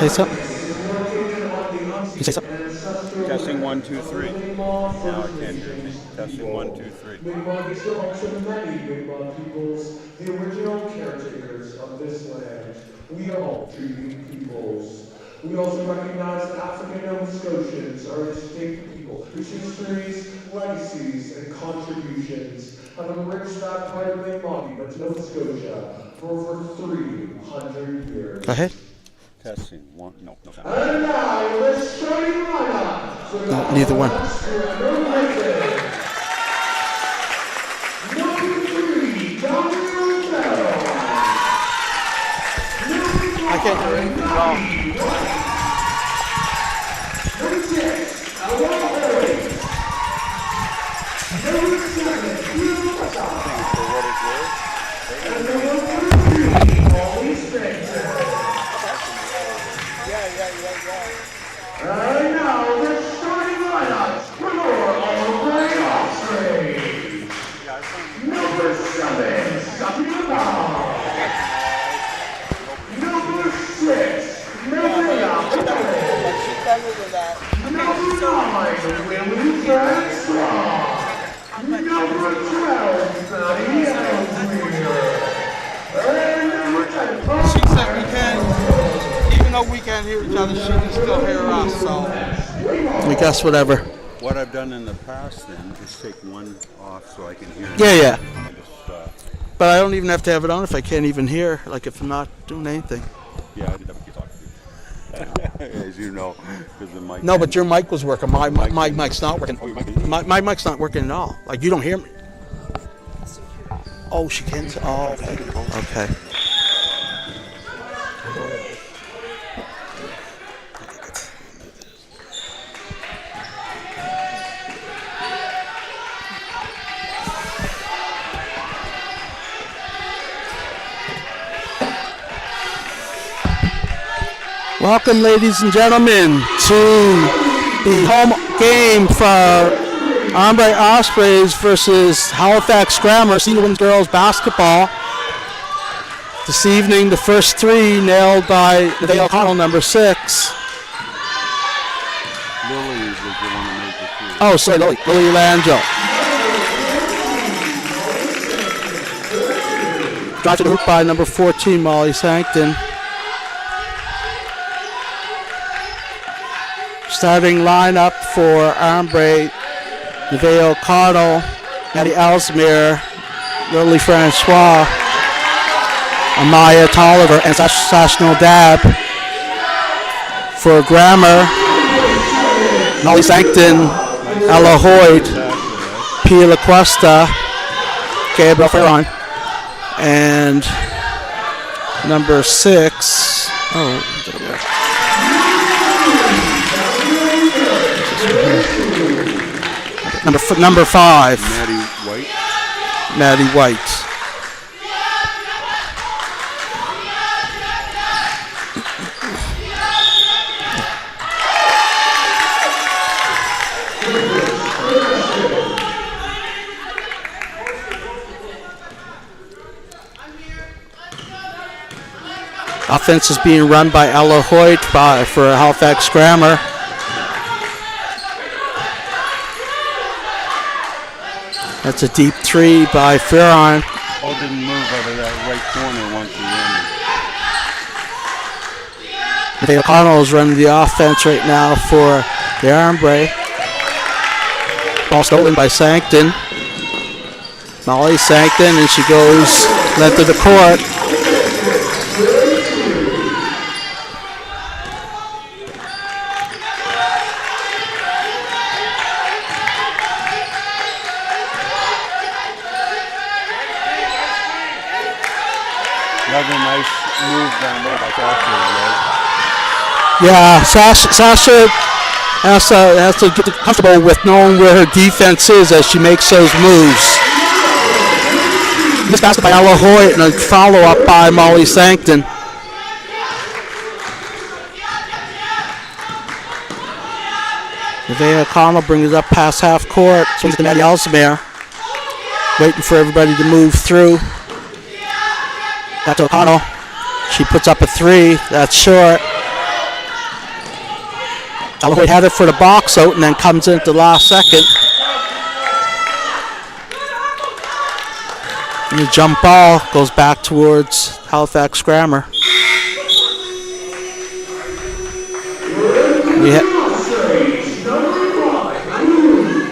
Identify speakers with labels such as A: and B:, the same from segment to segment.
A: say something? You say something?
B: Testing 1, 2, 3. Now I can't hear me. Testing 1, 2, 3.
C: The original caretakers of this land, we are all treating peoples. We also recognize that African Nova Scotians are a distinct people whose histories, legacies, and contributions have enriched that part of Maine but Nova Scotia for over 300 years.
A: Go ahead.
B: Testing 1. No.
C: And now, the starting lineup.
A: No, neither one.
C: Number 3, Dr. Bell.
A: I can't hear anything wrong.
C: Number 6, Armbrae. Number 7,
B: Thanks for what it's worth.
C: and number 3, Molly Spencer. And now the starting lineup for your Armbrae offspring. Number 7, Sophia Ball. Number 6, Maria Halifax. Number 9, Willie Francois. Number 12, Maddie Ellsmere. And number 10,
A: She said we can, even though we can't hear each other, she can still hear us, so. I guess whatever.
B: What I've done in the past then is take one off so I can hear.
A: Yeah.
B: I just,
A: But I don't even have to have it on if I can't even hear, like if I'm not doing anything.
B: yeah, I did have a talk to you. As you know, because the mic.
A: No, but your mic was working. My mic's not working.
B: Oh, your mic.
A: My mic's not working at all. Like, you don't hear me. Oh, she can. Oh, okay. Welcome, ladies and gentlemen, to the home game for Armbrae Ospreys versus Halifax Grammar Senior Women's Girls Basketball. This evening, the first three nailed by Nevaeh O'Connell, number 6.
B: Lily was the one who made the three.
A: Oh, sorry, Lily Langell. Drive to the hoop by number 14, Molly Sankton. Starting lineup for Armbrae: Nevaeh O'Connell, Maddie Ellsmere, Lily Francois, Amaya Tolliver, and Sasha Dab. For Grammar: Molly Sankton, Ella Hoyt, Pia LaCuesta, Gabriel Ferron, and number 6. Number 5. Maddie White. Offense is being run by Ella Hoyt for Halifax Grammar. That's a deep 3 by Ferron.
B: All didn't move out of that right corner once he
A: Nevaeh O'Connell is running the offense right now for the Armbrae. Ball stolen by Sankton. Molly Sankton, and she goes length of the court.
B: Another nice move down there by Sasha.
A: Yeah, Sasha has to get comfortable with knowing where her defense is as she makes those moves. This basket by Ella Hoyt and a follow-up by Molly Sankton. Nevaeh O'Connell brings it up past half court. Swings to Maddie Ellsmere. Waiting for everybody to move through. That's O'Connell. She puts up a 3. That's short. Holloway had it for the box out and then comes in at the last second. And the jump ball goes back towards Halifax Grammar.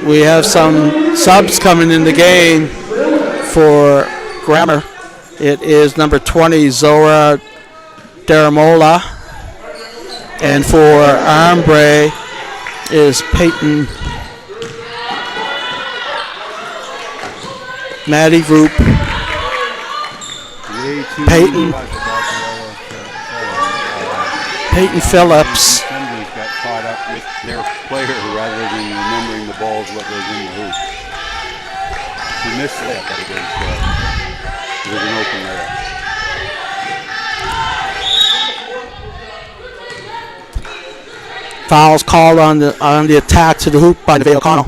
A: We have some subs coming in the game for Grammar. It is number 20, Zora Daramola. And for Armbrae is Peyton Maddie Roop. Peyton Phillips.
B: Got caught up with their player rather than remembering the balls what goes in the hoop. He missed that, but it was an open layup.
A: Fouls called on the attack to the hoop by Nevaeh O'Connell.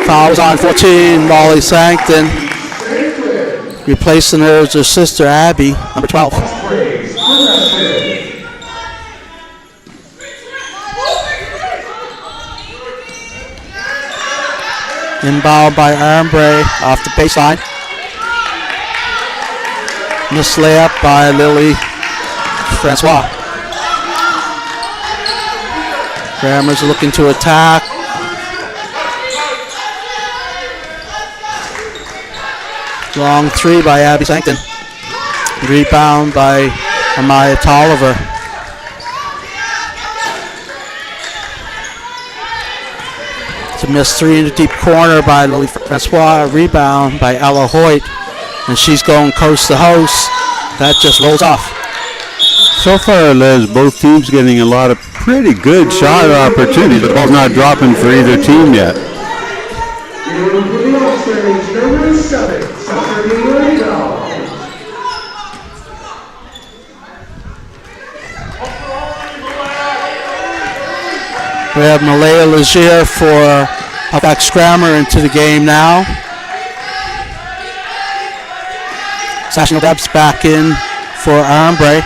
A: Fouls on 14, Molly Sancton. Replacing her is her sister Abby, number 12. Inbound by Armbrae off the baseline. Missed layup by Lily Francois. Grammar's looking to attack. Long three by Abby Sancton. Rebound by Amaya Tolliver. It's a missed three in the deep corner by Lily Francois. Rebound by Ella Hoyt. And she's going coast to host. That just rolls off.
B: So far, Les, both teams getting a lot of pretty good shot opportunities. The ball's not dropping for either team yet.
A: We have Malaya Legier for Halifax Grammar into the game now. Sasha Debs back in for Armbrae.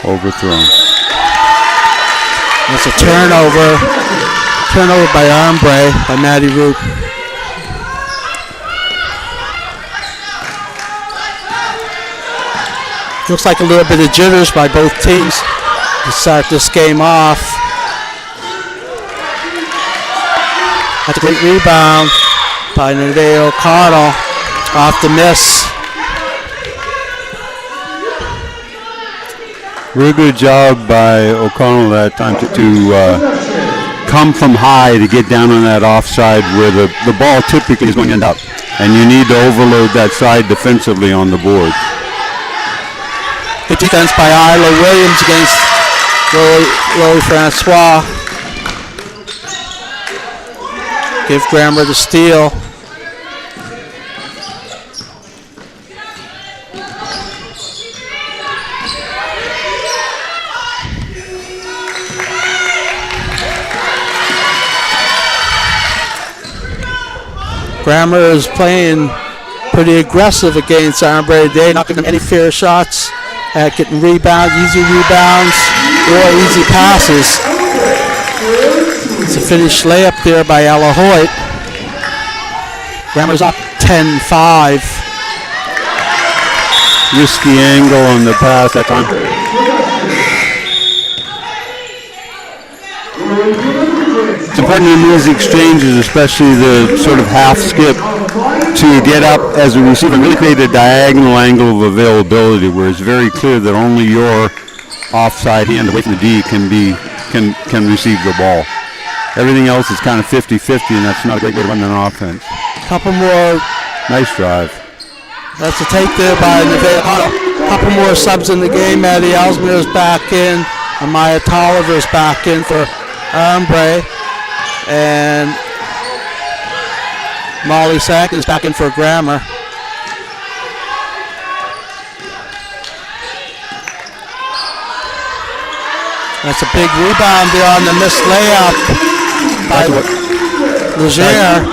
B: Overthrown.
A: It's a turnover. Turnover by Armbrae by Maddie Roop. Looks like a little bit of jitters by both teams to start this game off. That's a great rebound by Nevaeh O'Connell off the miss.
B: Really good job by O'Connell that time to come from high to get down on that offside where the ball typically is going to end up. And you need to overload that side defensively on the board.
A: Good defense by Isla Williams against Lily Francois. Give Grammar the steal. Grammar is playing pretty aggressive against Armbrae today, not giving them any fair shots at getting rebounds, easy rebounds, or easy passes. It's a finished layup there by Ella Hoyt. Grammar's up 10-5.
B: Risky angle on the pass that time. It's important in these exchanges, especially the sort of half skip, to get up as a receiver and really create a diagonal angle of availability where it's very clear that only your offside hand away from the D can receive the ball. Everything else is kind of 50-50, and that's not a great way to run an offense.
A: Couple more.
B: Nice drive.
A: That's a take there by Nevaeh O'Connell. Couple more subs in the game. Maddie Ellesmere's back in. Amaya Tolliver's back in for Armbrae. And Molly Sack is back in for Grammar. That's a big rebound there on the missed layup by Legier.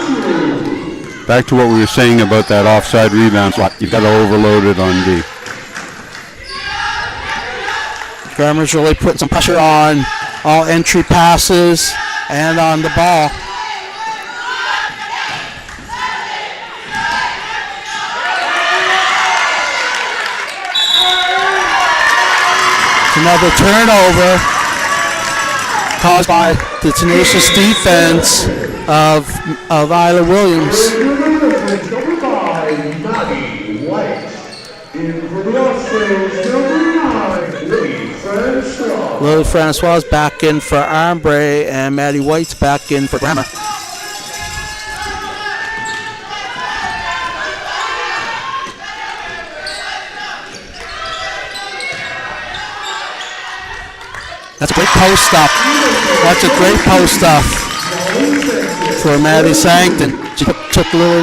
B: back to what we were saying about that offside rebound slot. You've got to overload it on D.
A: Grammer's really putting some pressure on all entry passes and on the ball. Another turnover caused by the tenacious defense of Isla Williams. Lily Francois is back in for Armbrae, and Maddie White's back in for Grammer. That's a great post up. That's a great post up for Maddie Sancton. She took Lily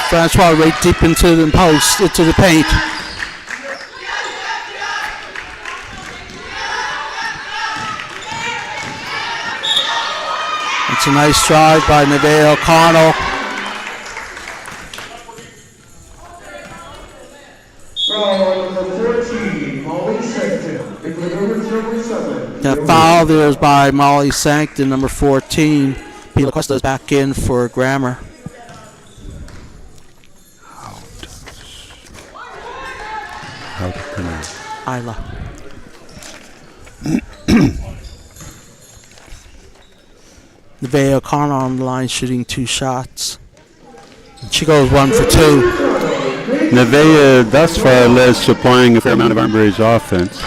A: Francois right deep into the post, into the paint. It's a nice drive by Nevaeh O'Connell. The foul there is by Molly Sancton, number 14. Pila Cuesta is back in for Grammer. Isla. Nevaeh O'Connell on the line shooting 2 shots. She goes 1 for 2.
B: Nevaeh thus far led supplying a fair amount of Armbrae's offense,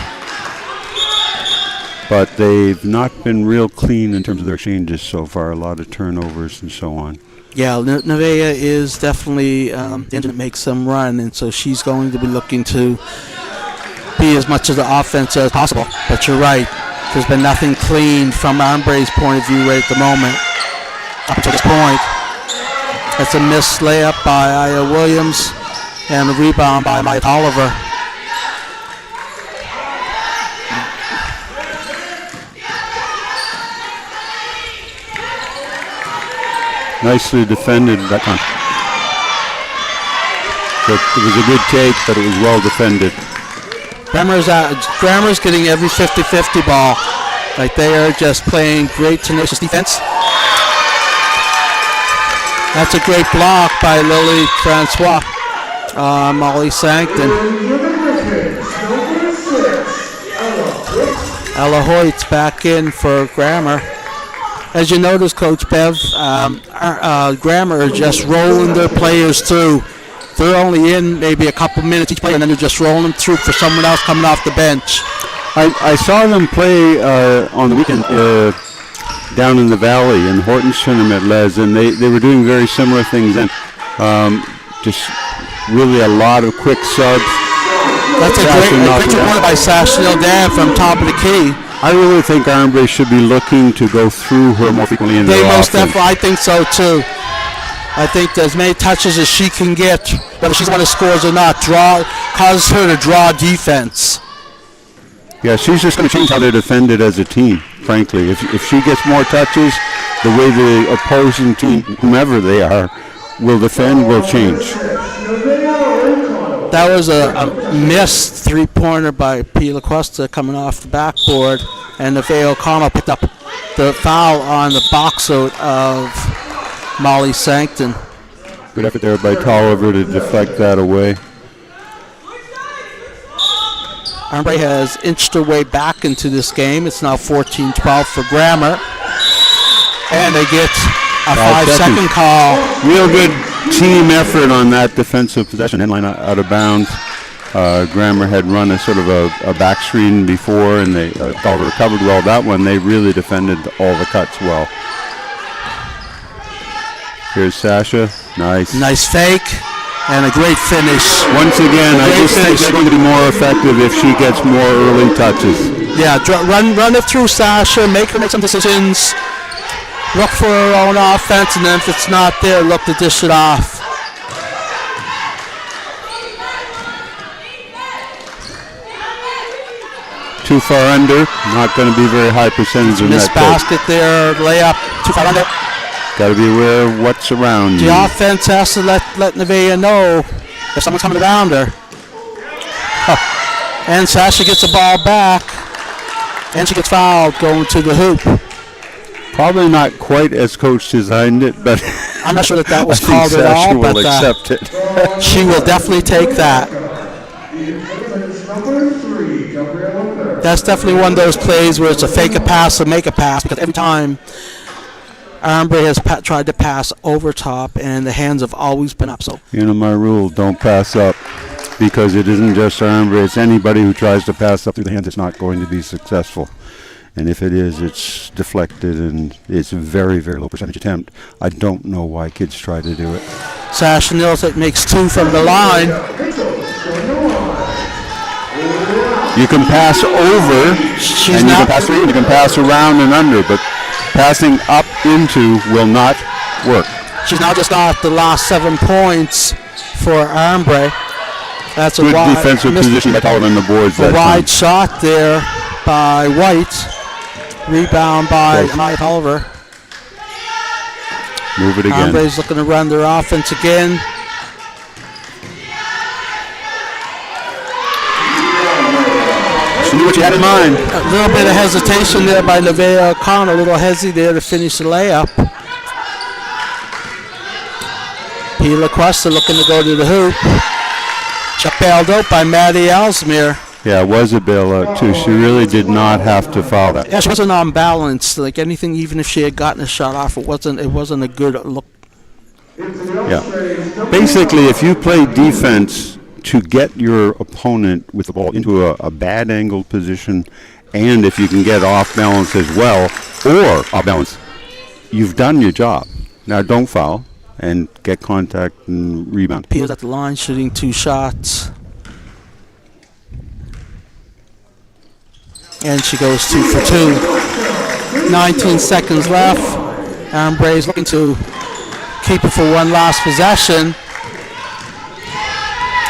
B: but they've not been real clean in terms of their changes so far. A lot of turnovers and so on. Yeah,
A: Nevaeh is definitely the engine that makes them run, and so she's going to be looking to be as much of the offense as possible. But you're right. There's been nothing clean from Armbrae's point of view right at the moment. Up to this point. That's a missed layup by Aya Williams and a rebound by Mike Oliver.
B: Nicely defended that time. It was a good take, but it was well defended.
A: Grammer's getting every 50-50 ball. Like they are just playing great tenacious defense. That's a great block by Lily Francois. Molly Sancton. Ella Hoyt's back in for Grammer. As you notice, Coach Bev, Grammer are just rolling their players through. They're only in maybe a couple minutes each player, and then they're just rolling them through for someone else coming off the bench.
B: I saw them play on the weekend down in the Valley in Horton's tournament, Les, and they were doing very similar things then. Just really a lot of quick subs.
A: That's a great point by Sasha Dan from top of the key.
B: I really think Armbrae should be looking to go through her more frequently in their offense.
A: Definitely, I think so too. I think as many touches as she can get, whether she's one of the scores or not, causes her to draw defense.
B: Yeah, she's just going to change how they defend it as a team, frankly. If she gets more touches, the way the opposing team, whomever they are, will defend will change.
A: That was a missed three-pointer by Pila Cuesta coming off the backboard, and Nevaeh O'Connell picked up the foul on the box out of Molly Sancton.
B: Good effort there by Tolliver to deflect that away.
A: Armbrae has inched their way back into this game. It's now 14-12 for Grammer. And they get a 5-second call.
B: Real good team effort on that defensive possession. Headline out of bounds. Grammer had run a sort of a back screen before, and they Tolliver recovered well. That one, they really defended all the cuts well. Here's Sasha. Nice.
A: Nice fake. And a great finish.
B: Once again, I just think they're going to be more effective if she gets more early touches.
A: Yeah, run it through Sasha, make her make some decisions, look for her own offense, and then if it's not there, look to dish it off.
B: Too far under, not going to be very high percentage in that.
A: Missed basket there, layup, too far under.
B: Got to be aware of what's around you.
A: The offense has to let Nevaeh know if someone's coming around her. And Sasha gets the ball back, and she gets fouled going to the hoop.
B: Probably not quite as coach designed it, but
A: I'm not sure that was
B: I
A: called
B: think
A: at
B: Sasha
A: all,
B: will
A: but
B: accept it.
A: she will definitely take that. That's definitely one of those plays where it's a fake a pass or make a pass, because every time Armbrae has tried to pass over top, and the hands have always been up. So
B: You know my rule, don't pass up, because it isn't just Armbrae, it's anybody who tries to pass up through the hands. It's not going to be successful. And if it is, it's deflected, and it's a very, very low percentage attempt. I don't know why kids try to do it.
A: Sasha Nilsson makes 2 from the line.
B: You can pass over,
A: She's
B: and you
A: not-
B: can pass through, and you can pass around and under, but passing up into will not work.
A: She's now just got the last 7 points for Armbrae. That's a
B: Good
A: wide,
B: defensive position by Colin on the boards
A: a
B: that time.
A: wide shot there by White. Rebound by Maya Culver.
B: Move it again.
A: Armbrae's looking to run their offense again.
B: She knew what you had in mind.
A: A little bit of hesitation there by Nevaeh O'Connor. A little hezzy there to finish the layup. Pila Cuesta looking to go to the hoop. Chuck bailed out by Maddie Ellesmere.
B: Yeah, it was a bailout too. She really did not have to foul that.
A: Yeah, she wasn't on balance. Like anything, even if she had gotten a shot off, it wasn't a good look.
B: Yeah. Basically, if you play defense to get your opponent with the ball into a bad angled position, and if you can get off balance as well, or off balance, you've done your job. Now don't foul and get contact and rebound.
A: Pila's at the line shooting 2 shots. And she goes 2 for 2. 19 seconds left. Armbrae's looking to keep it for one last possession.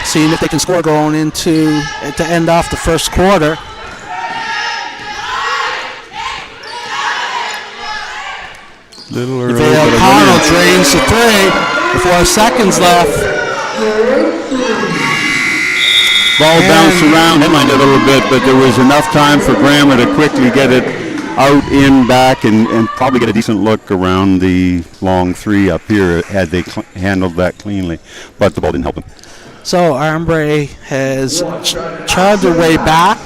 A: Seeing if they can score going into to end off the first quarter.
B: Little early,
A: Nevaeh
B: but a
A: O'Connor
B: win.
A: drains the 3 with 4 seconds left.
B: Ball bounced around headlined a little bit, but there was enough time for Grandma to quickly get it out, in, back, and probably get a decent look around the long 3 up here had they handled that cleanly. But the ball didn't help them.
A: So Armbrae has charged their way back.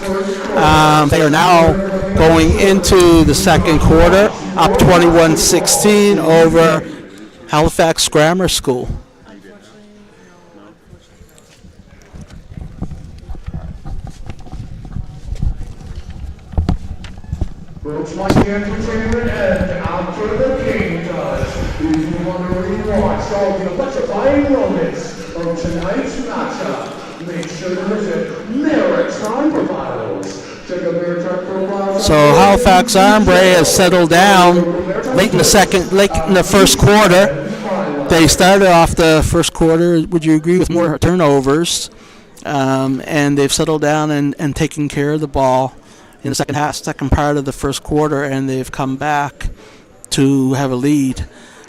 A: They are now going into the second quarter, up 21-16 over Halifax Grammar School.
C: Looks like the entertainment end after the game does. If you want to rewatch all the electrifying moments of tonight's matchup, make sure to visit Maritime Profiles. Check out Maritime Profiles.
A: So Halifax Armbrae has settled down late in the first quarter. They started off the first quarter, would you agree, with more turnovers, and they've settled down and taken care of the ball in the second part of the first quarter, and they've come back to have a lead.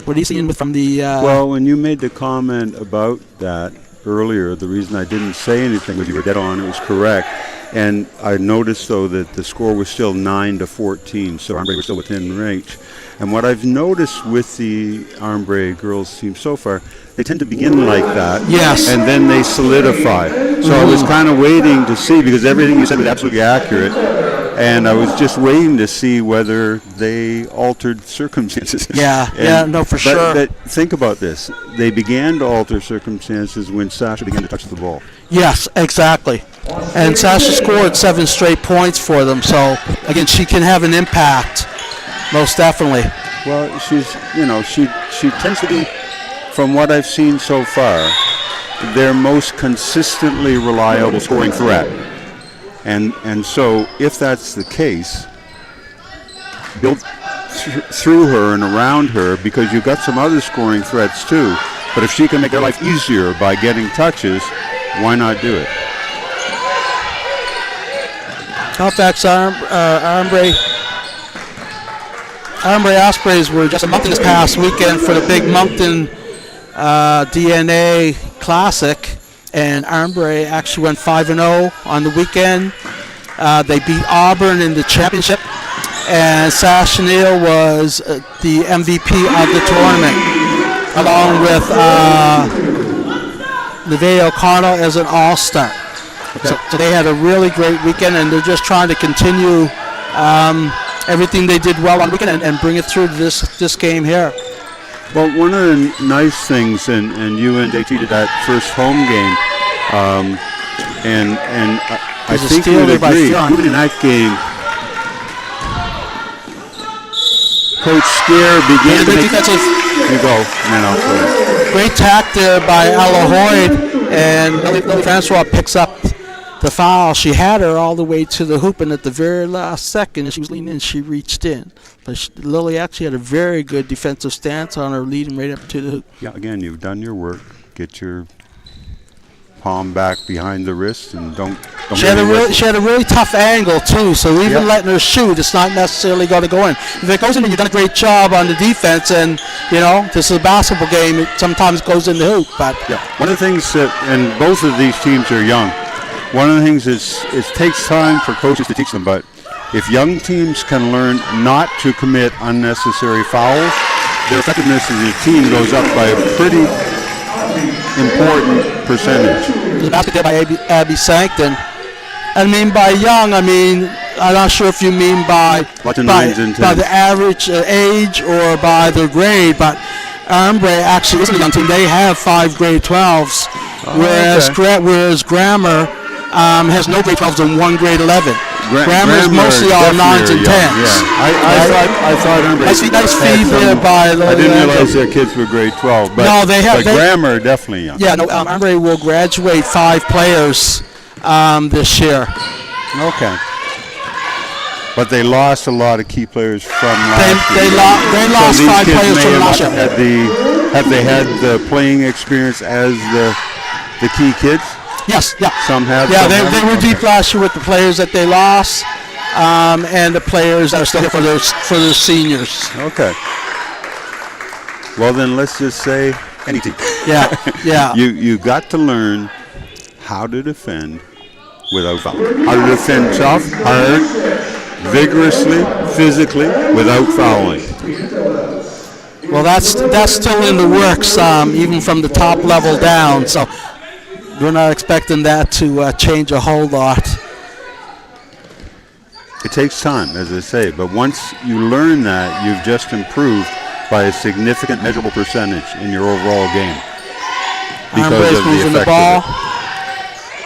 A: What are you seeing from the...
B: Well, when you made the comment about that earlier, the reason I didn't say anything was you were dead on. It was correct. And I noticed, though, that the score was still 9-14, so Armbrae was still within range. And what I've noticed with the Armbrae girls team so far, they tend to begin like that.
A: Yes.
B: And then they solidify. So I was kind of waiting to see, because everything you said was absolutely accurate. And I was just waiting to see whether they altered circumstances.
A: For sure.
B: But think about this. They began to alter circumstances when Sasha began to touch the ball.
A: Yes, exactly. And Sasha scored 7 straight points for them. So, again, she can have an impact, most definitely.
B: Well, she tends to be, from what I've seen so far, their most consistently reliable scoring threat. And so, if that's the case, build through her and around her, because you've got some other scoring threats too. But if she can make their life easier by getting touches, why not do it?
A: Halifax Armbrae Armbrae Ospreys were just a month this past weekend for the big Moncton DNA Classic, and Armbrae actually went 5-0 on the weekend. They beat Auburn in the championship, and Sash Neal was the MVP of the tournament, along with Nevaeh O'Connell as an all-star. Okay. So they had a really great weekend, and they're just trying to continue everything they did well on the weekend and bring it through to this game here.
B: Well, one of the nice things, and you and JT did that first home game, and I think you would agree, even in that game, Coach Scare began to make... You go.
A: Great tack there by Ella Hoyd, and Lily Francois picks up the foul. She had her all the way to the hoop, and at the very last second, she was leaning in, she reached in. But Lily actually had a very good defensive stance on her, leading right up to the hoop.
B: Yeah, again, you've done your work. Get your palm back behind the wrist, and don't
A: she had a really tough angle too, so even letting her shoot, it's not necessarily going to go in. If it goes in, you've done a great job on the defense, and this is a basketball game, it sometimes goes in the hoop. But
B: one of the things that, and both of these teams are young, one of the things is it takes time for coaches to teach them, but if young teams can learn not to commit unnecessary fouls, their effectiveness as a team goes up by a pretty important percentage.
A: There's a basket there by Abby Sankton. I mean, by young, I'm not sure if you mean by the average age or by their grade, but Armbrae actually isn't a young team. They have 5 grade 12s, whereas Grammar has no grade 12s and 1 grade 11. Grammar is mostly all 9s and 10s.
B: Yeah, I thought Armbrae.
A: Nice feed there by.
B: I didn't realize their kids were grade 12, but no, Grammar definitely young.
A: Yeah, no, Armbrae will graduate 5 players this year.
B: Okay. But they lost a lot of key players from last year.
A: They lost 5 players from last year.
B: Have they had the playing experience as the key kids?
A: Yes, yeah.
B: Some have.
A: Yeah, they were deep last year with the players that they lost, and the players that are still here for their seniors.
B: Okay. Well, then let's just say any team.
A: Yeah.
B: You got to learn how to defend without fouling. How to defend tough, hard, vigorously, physically, without fouling.
A: Well, that's still in the works, even from the top level down. So. We're not expecting that to change a whole lot.
B: It takes time, as I say, but once you learn that, you've just improved by a significant measurable percentage in your overall game. Because of the effect of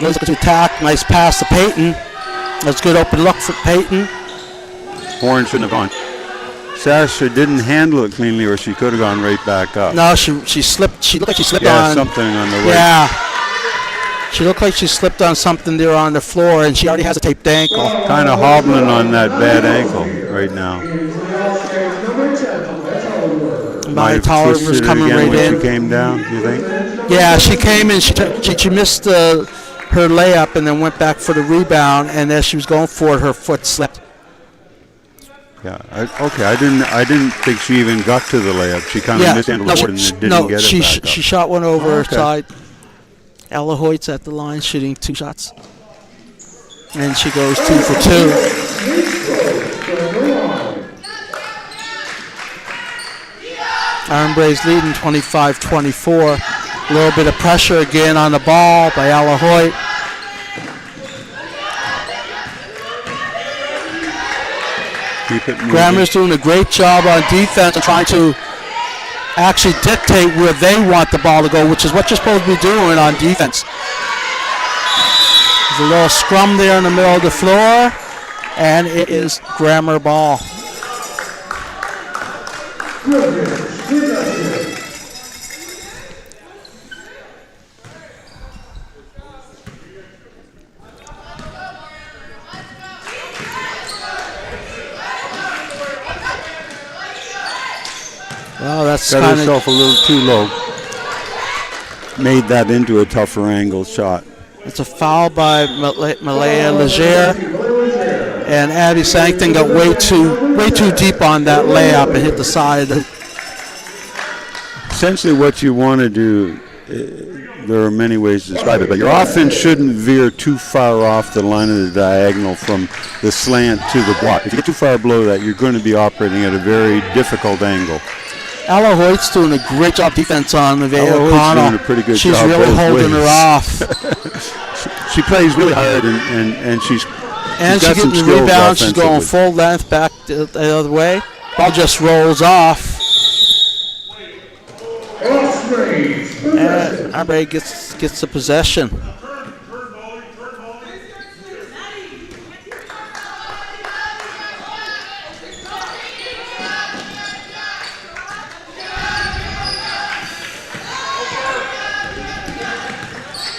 B: it.
A: Goes to attack, nice pass to Peyton. That's good open look for Peyton.
B: Horn shouldn't have gone. Sasha didn't handle it cleanly, or she could have gone right back up.
A: No, she slipped. She looked like she slipped on.
B: Yeah, something on the way.
A: Yeah. She looked like she slipped on something there on the floor, and she already has a taped ankle.
B: Kind of hobbling on that bad ankle right now.
A: My tower was coming right in.
B: She came down, you think?
A: Yeah, she came in. She missed her layup and then went back for the rebound, and as she was going for it, her foot slipped.
B: Yeah. Okay. I didn't think she even got to the layup. She kind of mishandled it and didn't get it back up.
A: She shot one over her side. Ella Hoyt's at the line shooting 2 shots. And she goes 2 for 2. Armbrae's leading 25-24. A little bit of pressure again on the ball by Ella Hoyt. Grammer's doing a great job on defense and trying to actually dictate where they want the ball to go, which is what you're supposed to be doing on defense. There's a little scrum there in the middle of the floor, and it is Grammer ball. Well, that's
B: got herself a little too low. Made that into a tougher angle shot.
A: It's a foul by Malaya Leger. and Abby Sankton got way too deep on that layup and hit the side.
B: Essentially, what you want to do, there are many ways to describe it, but your offense shouldn't veer too far off the line of the diagonal from the slant to the block. If you get too far below that, you're going to be operating at a very difficult angle.
A: Ella Hoyt's doing a great job defense on Nevaeh O'Connell.
B: Doing a pretty good
A: She's
B: job.
A: really holding her off.
B: She plays really hard, and she's
A: getting the rebound. She's going full length back the other way. Ball just rolls off. And Armbrae gets the possession.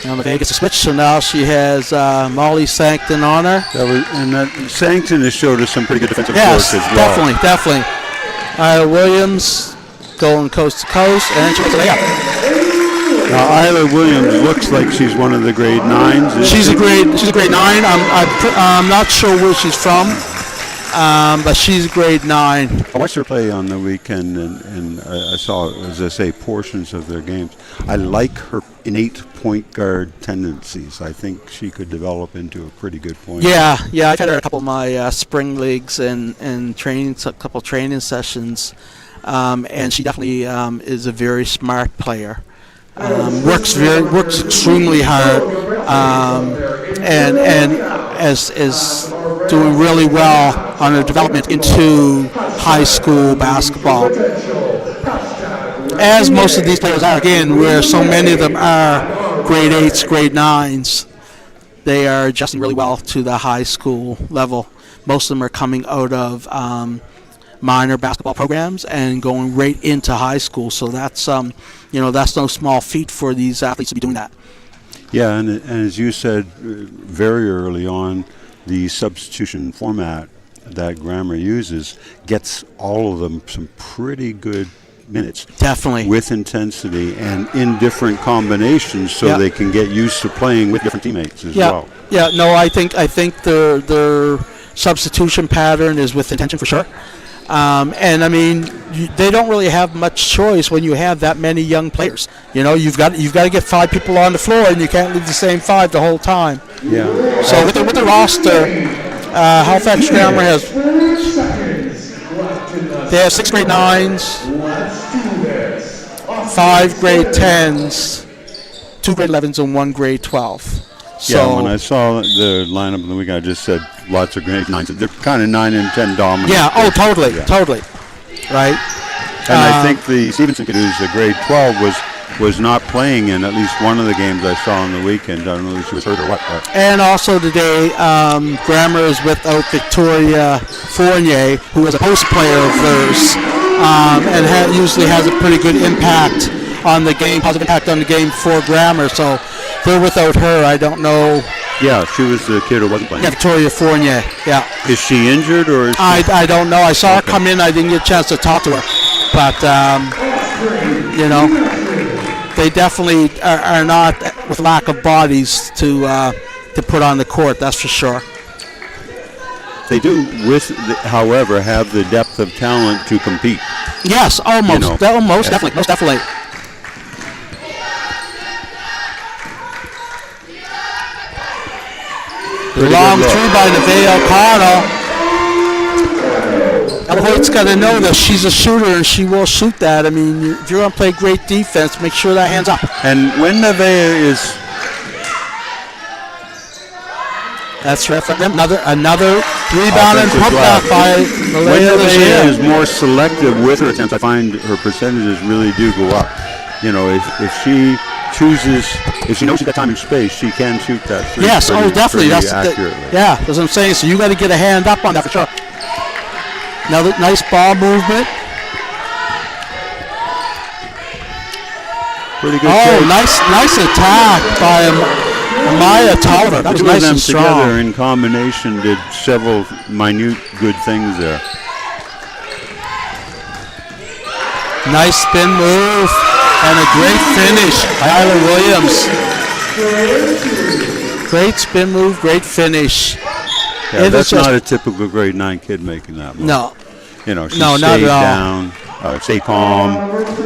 A: Now Nevaeh gets a switch, so now she has Molly Sankton on her.
B: Sankton has showed us some pretty good defensive work as well.
A: Definitely. Isla Williams going coast to coast, and she gets a layup.
B: Now Isla Williams looks like she's one of the grade 9s.
A: She's a grade 9. I'm not sure where she's from, but she's grade 9.
B: I watched her play on the weekend, and I saw, as I say, portions of their games. I like her innate point guard tendencies. I think she could develop into a pretty good point guard.
A: Yeah. I've had her a couple of my spring leagues and trainings, a couple training sessions, and she definitely is a very smart player. Works extremely hard, and is doing really well on her development into high school basketball. As most of these players are, again, where so many of them are grade 8s, grade 9s, they are adjusting really well to the high school level. Most of them are coming out of minor basketball programs and going right into high school. So that's that's no small feat for these athletes to be doing that.
B: Yeah, and as you said very early on, the substitution format that Grammar uses gets all of them some pretty good minutes.
A: Definitely.
B: With intensity and in different combinations, so they can get used to playing with different teammates as well.
A: Yeah, no, I think their substitution pattern is with intention for sure. And I mean, they don't really have much choice when you have that many young players. You've got to get 5 people on the floor, and you can't leave the same 5 the whole time.
B: Yeah.
A: So with the roster, Halifax Grammar has 6 grade 9s, 5 grade 10s, 2 grade 11s, and 1 grade 12. So
B: when I saw the lineup of the week, I just said lots of grade 9s. They're kind of 9 and 10 dominant.
A: Yeah. Totally. Right.
B: And I think the Stevenson kid, who's a grade 12, was not playing in at least one of the games I saw on the weekend. I don't know if she was hurt or what.
A: And also today, Grammar is without Victoria Fournier, who is a post player of theirs, and usually has a pretty good impact on the game, positive impact on the game for Grammar. So they're without her. I don't know.
B: Yeah, she was the kid who wasn't playing.
A: Yeah, Victoria Fournier. Yeah.
B: Is she injured or?
A: I don't know. I saw her come in. I didn't get a chance to talk to her, but they definitely are not with lack of bodies to put on the court. That's for sure.
B: They do, however, have the depth of talent to compete.
A: Yes, almost. Most definitely. Long through by Nevaeh O'Connell. Hoyt's got to know that she's a shooter and she will shoot that. I mean, if you're going to play great defense, make sure that hand's up.
B: And when Nevaeh is...
A: That's right. Another rebound and putback by Malaya.
B: When Nevaeh is more selective with her attempts, I find her percentages really do go up. If she chooses, if she knows she's got time and space, she can shoot that three.
A: Yes, definitely. That's
B: accurately.
A: That's what I'm saying. So you got to get a hand up on that for sure. Another nice ball movement.
B: Pretty good.
A: Nice attack by Amaya Tolliver. That was nice and strong.
B: Together in combination did several minute good things there.
A: Nice spin move. And a great finish by Isla Williams. Great spin move, great finish.
B: Yeah, that's not a typical grade 9 kid making that move.
A: No.
B: You know, she
A: No,
B: stayed
A: not at all.
B: down, stayed calm,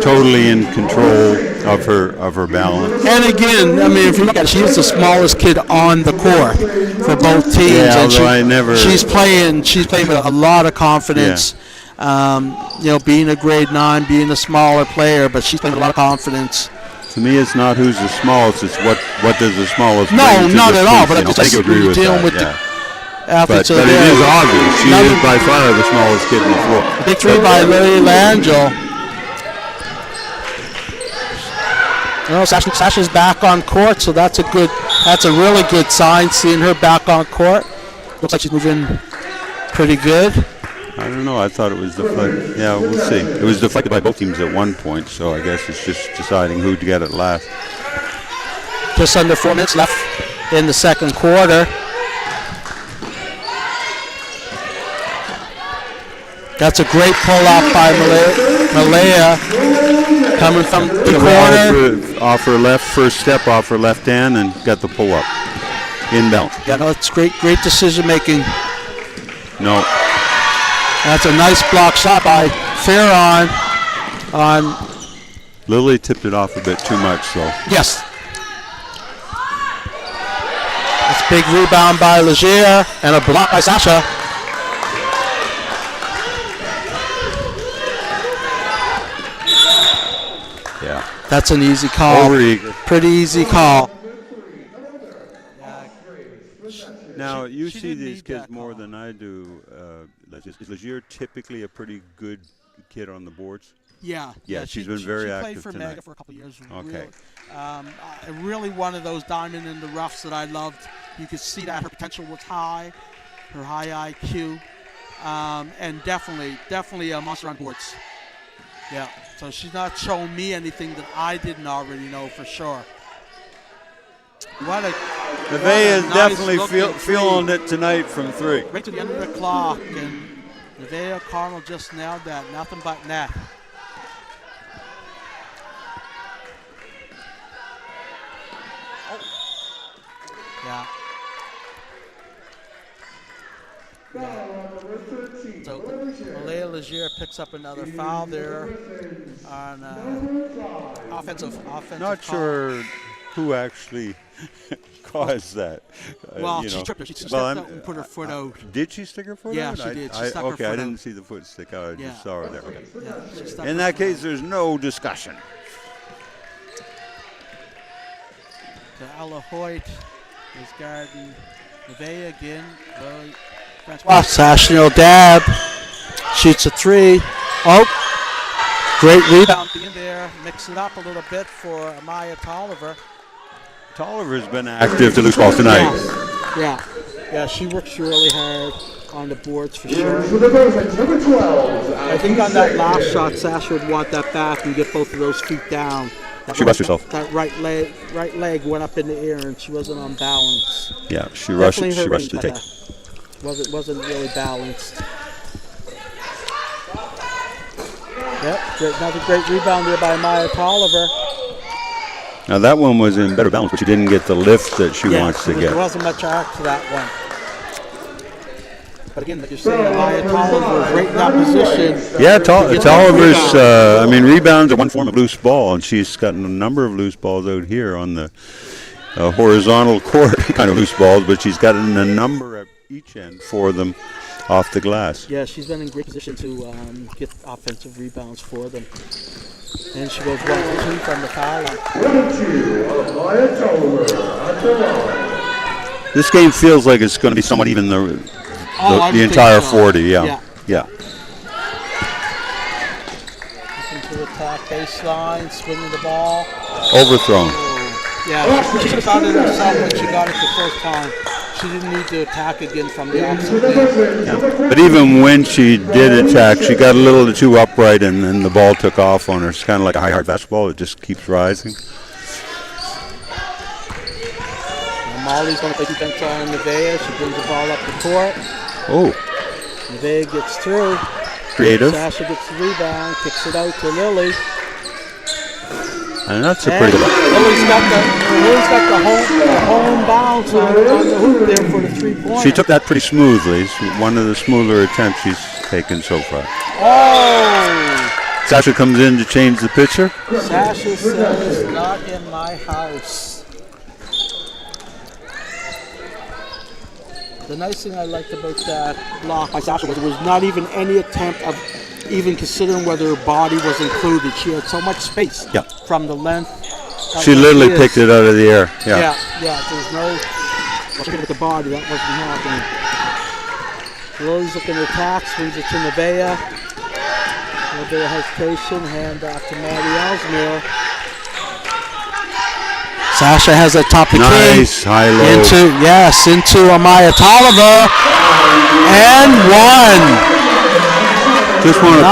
B: totally in control of her balance.
A: And again, I mean, if you look at it, she's the smallest kid on the court for both teams.
B: Yeah,
A: and
B: although
A: she's playing with a lot of confidence. You know, being a grade 9, being a smaller player, but she's playing with a lot of confidence.
B: To me, it's not who's the smallest; it's what does the smallest.
A: No,
B: bring to
A: not
B: the
A: at all.
B: piece,
A: But
B: you know,
A: I just
B: agree with
A: dealing
B: that.
A: with the athletes.
B: But it is obvious. She is by far the smallest kid on the floor.
A: Big three by Lily Langell. You know, Sasha's back on court, so that's a really good sign. Seeing her back on court, looks like she's moving pretty good.
B: I don't know. I thought it was deflected. Yeah, we'll see. It was deflected by both teams at one point, so I guess it's just deciding who to get it last.
A: Just under 4 minutes left in the second quarter. That's a great pull-up by Malaya coming from the corner.
B: Off her left, first step off her left hand, and got the pull-up. Inbound.
A: Yeah, no, it's great decision-making.
B: No.
A: That's a nice block shot by Farron.
B: Lily tipped it off a bit too much, though.
A: Yes. That's a big rebound by Leger and a block by Sasha.
B: Yeah.
A: That's an easy call.
B: Overeager.
A: Pretty easy call.
B: Now, you see these kids more than I do. Is Leger typically a pretty good kid on the boards?
A: Yeah.
B: Yeah, she's been very active
A: She played for
B: tonight.
A: Mega for a couple of years.
B: Okay.
A: Really one of those diamond in the roughs that I loved. You could see that her potential was high, her high IQ, and definitely a monster on boards. Yeah, so she's not showing me anything that I didn't already know for sure.
B: Nevaeh is
A: nice
B: definitely feeling it tonight from 3.
A: Right to the end of the clock, and Nevaeh Cardinal just nailed that. Nothing but net. Yeah. So Malaya Leger picks up another foul there on offensive
B: Not
A: foul.
B: sure who actually caused that.
A: Well, she tripped her. She stepped out and put her foot out.
B: Did she stick her foot
A: Yeah,
B: out?
A: she did. She stuck her foot
B: I
A: out.
B: didn't see the foot stick out. I just saw her there. Okay.
A: Yeah, she stuck
B: In
A: her
B: that
A: foot
B: case,
A: out.
B: there's no discussion.
A: To Ella Hoyt is guarding Nevaeh again. Sasha Dab shoots a 3. Oh, great rebound in there. Mix it up a little bit for Amaya Tolliver.
B: Tolliver's been active to loose ball tonight.
A: Yeah, she works really hard on the boards for sure.
C: Number 12.
A: I think on that last shot, Sasha would want that back and get both of those feet down.
B: She rushed herself.
A: That right leg went up in the air and she wasn't on balance.
B: Yeah, she rushed the take.
A: Wasn't really balanced. Yep, another great rebound there by Maya Tolliver.
B: Now that one was in better balance, but she didn't get the lift that she wants to get.
A: There wasn't much arc to that one. But again, like you're saying, Maya Tolliver is right in that position.
B: Yeah, Tolliver's, rebounds are one form of loose ball, and she's gotten a number of loose balls out here on the horizontal court, kind of loose balls, but she's gotten a number at each end for them off the glass.
A: Yeah, she's been in great position to get offensive rebounds for them. And she goes 1 for 2 from the foul line.
C: 1 2 of Maya Tolliver at the line.
B: This game feels like it's going to be somewhat even the entire 40. Yeah.
A: Looking to attack baseline, swinging the ball.
B: Overthrown.
A: Yeah, she got it herself when she got it the first time. She didn't need to attack again from the opposite end.
B: Yeah. But even when she did attack, she got a little too upright, and then the ball took off on her. It's kind of like a high-hard basketball. It just keeps rising.
A: And Molly's going to play defense on Nevaeh. She brings the ball up the court.
B: Oh.
A: Nevaeh gets through.
B: Creative.
A: Sasha gets the rebound, kicks it out to Lily.
B: And that's a pretty good one.
A: Lily's got the home bounce on the hoop there for the 3-point.
B: She took that pretty smoothly. It's one of the smoother attempts she's taken so far.
A: Oh!
B: Sasha comes in to change the pitcher.
A: Sasha says, not in my house. The nice thing I liked about that block by Sasha was there was not even any attempt of even considering whether her body was included. She had so much space from the length.
B: She literally picked it out of the air.
A: Yeah. There's no with the body. That wasn't happening. Lily's looking at attack, swings it to Nevaeh. A little bit of hesitation, hand off to Maddie Ellesmere. Sasha has a top of
B: nice high low
A: into Amaya Tolliver and one.
B: Just want to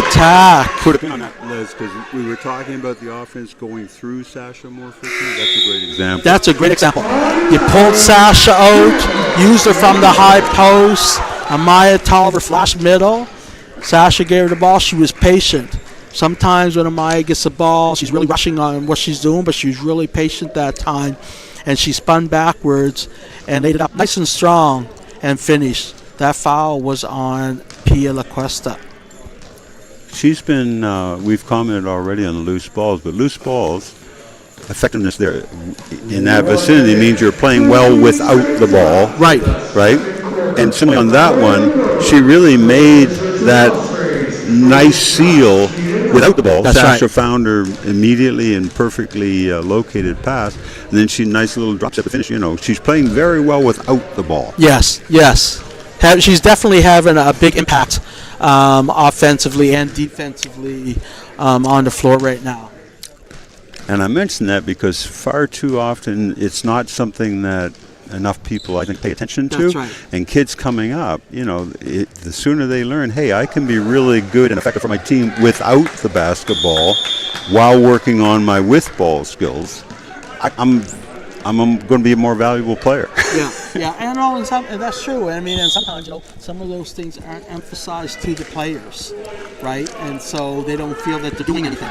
A: attack.
B: put a pin on that, Liz, because we were talking about the offense going through Sasha more frequently. That's a great example.
A: That's a great example. You pulled Sasha out, used her from the high post. Amaya Tolliver flashed middle. Sasha gave her the ball. She was patient. Sometimes when Amaya gets the ball, she's really rushing on what she's doing, but she was really patient that time. And she spun backwards and laid it up nice and strong and finished. That foul was on Pia LaCuesta.
B: She's been, we've commented already on the loose balls, but loose balls, effectiveness there in that vicinity means you're playing well without the ball.
A: Right.
B: And similarly on that one, she really made that nice seal without the ball.
A: That's
B: Sasha
A: right.
B: found her immediately and perfectly located pass, and then she nice little drop step to finish. She's playing very well without the ball.
A: Yes. She's definitely having a big impact offensively and defensively on the floor right now.
B: And I mention that because far too often it's not something that enough people, I think, pay attention to.
A: That's right.
B: And kids coming up, the sooner they learn, hey, I can be really good and effective for my team without the basketball while working on my with ball skills, I'm going to be a more valuable player.
A: And that's true. And sometimes some of those things aren't emphasized to the players, right? And so they don't feel that they're doing anything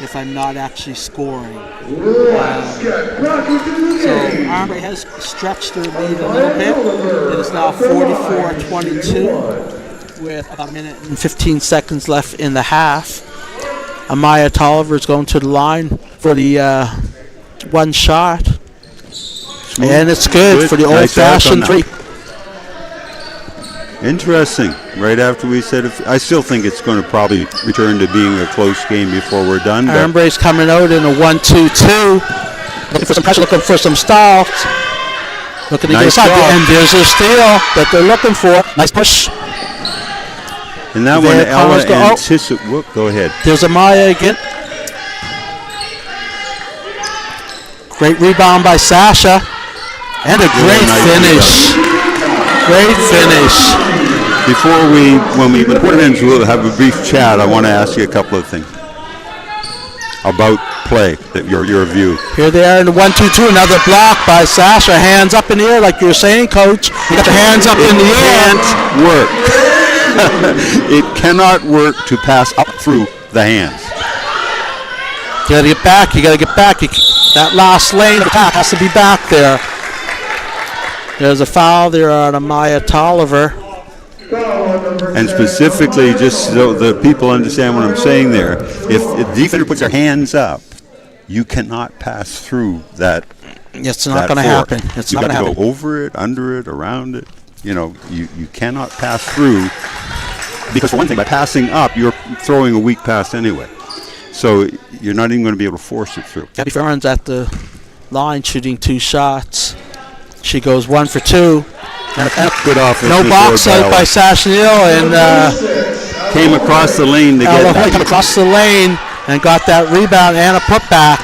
A: if I'm not actually scoring. So Armbrae has stretched their lead a little bit. It is now 44-22 with about a minute and 15 seconds left in the half. Amaya Tolliver is going to the line for the one shot. And it's good for the old-fashioned three.
B: Interesting. Right after we said, I still think it's going to probably return to being a close game before we're done.
A: Armbrae's coming out in a 1-2-2. Looking for some pressure, looking for some stalls. Looking to get inside. And there's a steal that they're looking for. Nice push.
B: And that one, Ella anticipates. Go ahead.
A: There's Amaya again. Great rebound by Sasha. And a great finish. Great finish.
B: When the quarter ends, we'll have a brief chat. I want to ask you a couple of things about play, your view.
A: Here they are in the 1-2-2. Another block by Sasha. Hands up in the air, like you were saying, Coach. You got your hands up in the air.
B: It can't work. It cannot work to pass up through the hands.
A: You got to get back. That last lane of attack has to be back there. There's a foul there on Amaya Tolliver.
B: And specifically, just so the people understand what I'm saying there, if the defender puts their hands up, you cannot pass through that.
A: It's not going to happen. It's not going to happen.
B: You got to go over it, under it, around it. You cannot pass through, because for one thing, by passing up, you're throwing a weak pass anyway. So you're not even going to be able to force it through.
A: Gabby Farron's at the line shooting 2 shots. She goes 1 for 2.
B: Good offense.
A: No box out by Sasha Neal, and
B: came across the lane to
A: get that. Came across the lane and got that rebound and a putback.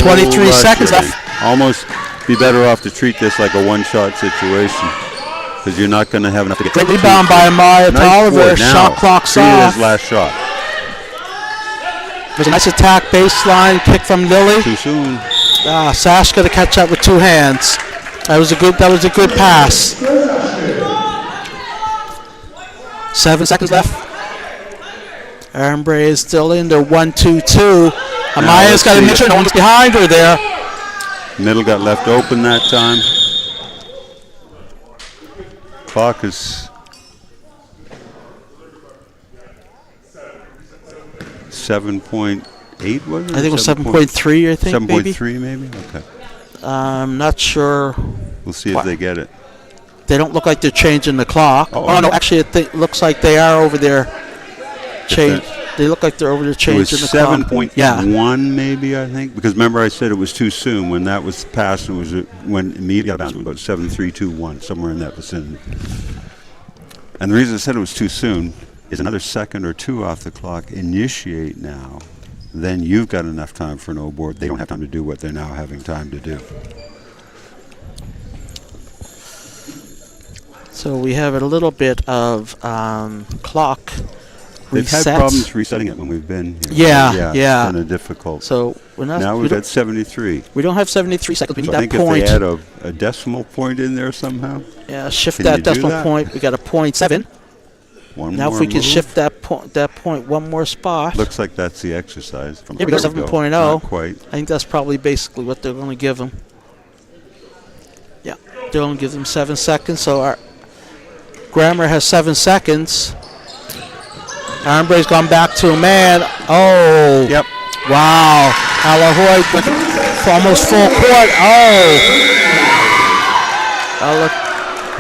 A: 23 seconds left.
B: Almost be better off to treat this like a one-shot situation, because you're not going to have enough to get.
A: Great rebound by Amaya Tolliver. Shot clock's off.
B: His last shot.
A: There's a nice attack baseline kick from Lily.
B: Too soon.
A: Sash got to catch up with 2 hands. That was a good pass. 7 seconds left. Armbrae is still in their 1-2-2. Amaya's got to make sure no one's behind her there.
B: Middle got left open that time. Clock is 7.8, was it?
A: I think it was 7.3, I think,
B: 7.3 maybe? Okay.
A: I'm not sure.
B: We'll see if they get it.
A: They don't look like they're changing the clock. Oh no, actually it looks like they are over there. They look like they're over there changing the clock.
B: It was 7.1 maybe, I think. Because remember I said it was too soon. When that was passed, it was when immediately out of bounds, it was about 7.321, somewhere in that vicinity. And the reason I said it was too soon is another second or two off the clock. Initiate now. Then you've got enough time for no board. They don't have time to do what they're now having time to do.
A: So we have a little bit of clock
B: They've
A: resets.
B: had problems resetting it when we've been here.
A: Yeah.
B: It's kind of difficult.
A: So
B: now we've got 73.
A: We don't have 73 seconds. We need
B: So
A: that
B: I think
A: point.
B: if they add a decimal point in there somehow.
A: Yeah, shift
B: Can you
A: that
B: do
A: decimal
B: that?
A: point. We got a 0.7.
B: One
A: Now
B: more
A: if we can
B: move.
A: shift that point one more spot.
B: Looks like that's the exercise. From
A: Here we go,
B: there
A: 7.0.
B: Not quite.
A: I think that's probably basically what they're going to give them. Yeah, they're going to give them 7 seconds. So our Grammar has 7 seconds. Armbrae's gone back to a man. Oh.
B: Yep.
A: Wow. Alahoy for almost full court. Oh, look.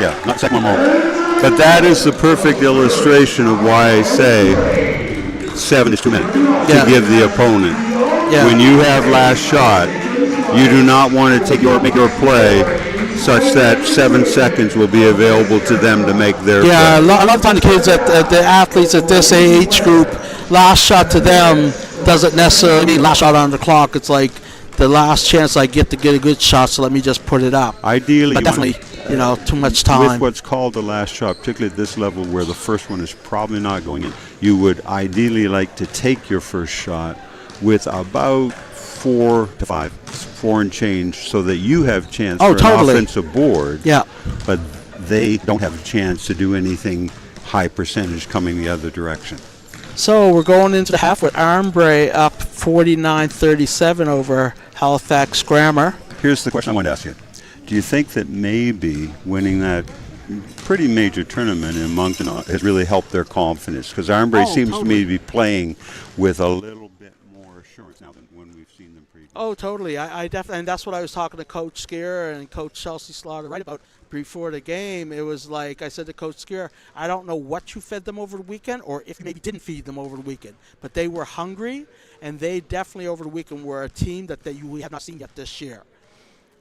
B: Yeah, not second one more. But that is the perfect illustration of why I say 7 is too many to give the opponent.
A: Yeah.
B: When you have last shot, you do not want to make your play such that 7 seconds will be available to them to make their
A: Yeah,
B: play.
A: a lot of times the kids, the athletes at this age group, last shot to them doesn't necessarily mean last shot on the clock. It's like the last chance I get to get a good shot, so let me just put it up.
B: Ideally,
A: But definitely, too much time.
B: with what's called the last shot, particularly at this level where the first one is probably not going in, you would ideally like to take your first shot with about 4 to 5, 4 and change, so that you have chance for an offensive board.
A: Yeah.
B: But they don't have a chance to do anything high percentage coming the other direction.
A: So we're going into the half with Armbrae up 49-37 over Halifax Grammar.
B: Here's the question I wanted to ask you. Do you think that maybe winning that pretty major tournament in Moncton has really helped their confidence? Because Armbrae seems to me to be playing with a little bit more assurance now than when we've seen them previously.
A: Oh, totally. I definitely, and that's what I was talking to Coach Skier and Coach Chelsea Slaughter right about before the game. It was like I said to Coach Skier, I don't know what you fed them over the weekend, or if you maybe didn't feed them over the weekend, but they were hungry, and they definitely over the weekend were a team that we have not seen yet this year.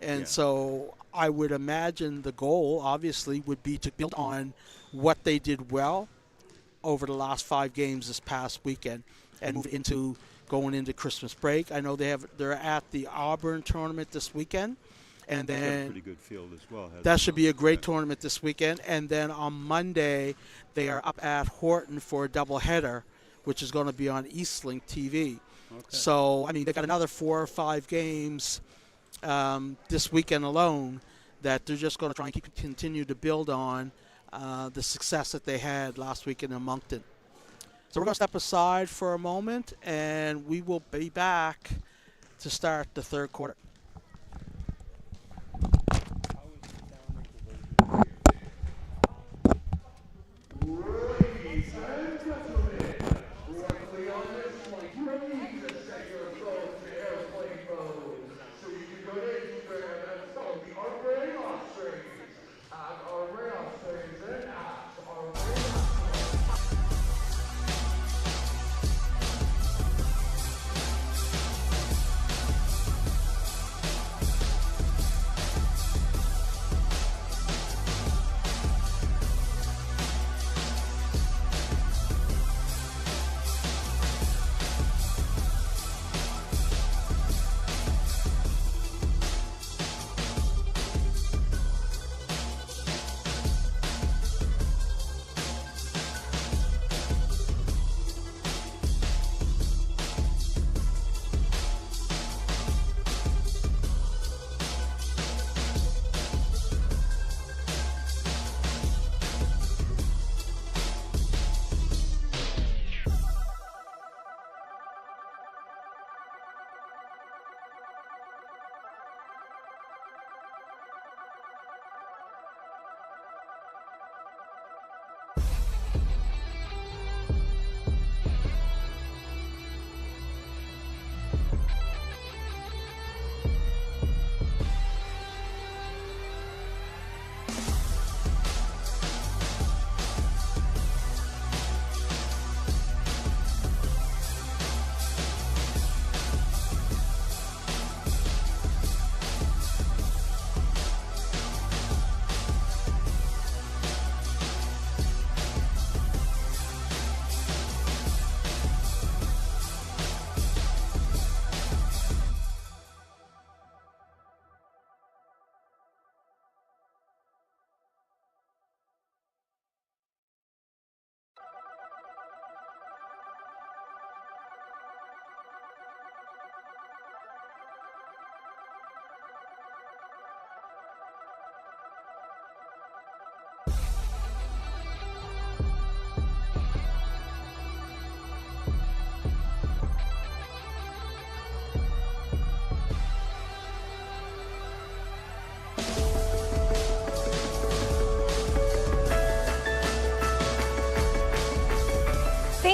A: And so I would imagine the goal, obviously, would be to build on what they did well over the last 5 games this past weekend and move into going into Christmas break. I know they're at the Auburn tournament this weekend. And then
B: That's a pretty good field as well.
A: That should be a great tournament this weekend. And then on Monday, they are up at Horton for a doubleheader, which is going to be on Eastlink TV. Okay. So, I mean, they've got another 4 or 5 games this weekend alone that they're just going to try and continue to build on the success that they had last weekend in Moncton. So we're going to step aside for a moment, and we will be back to start the third quarter.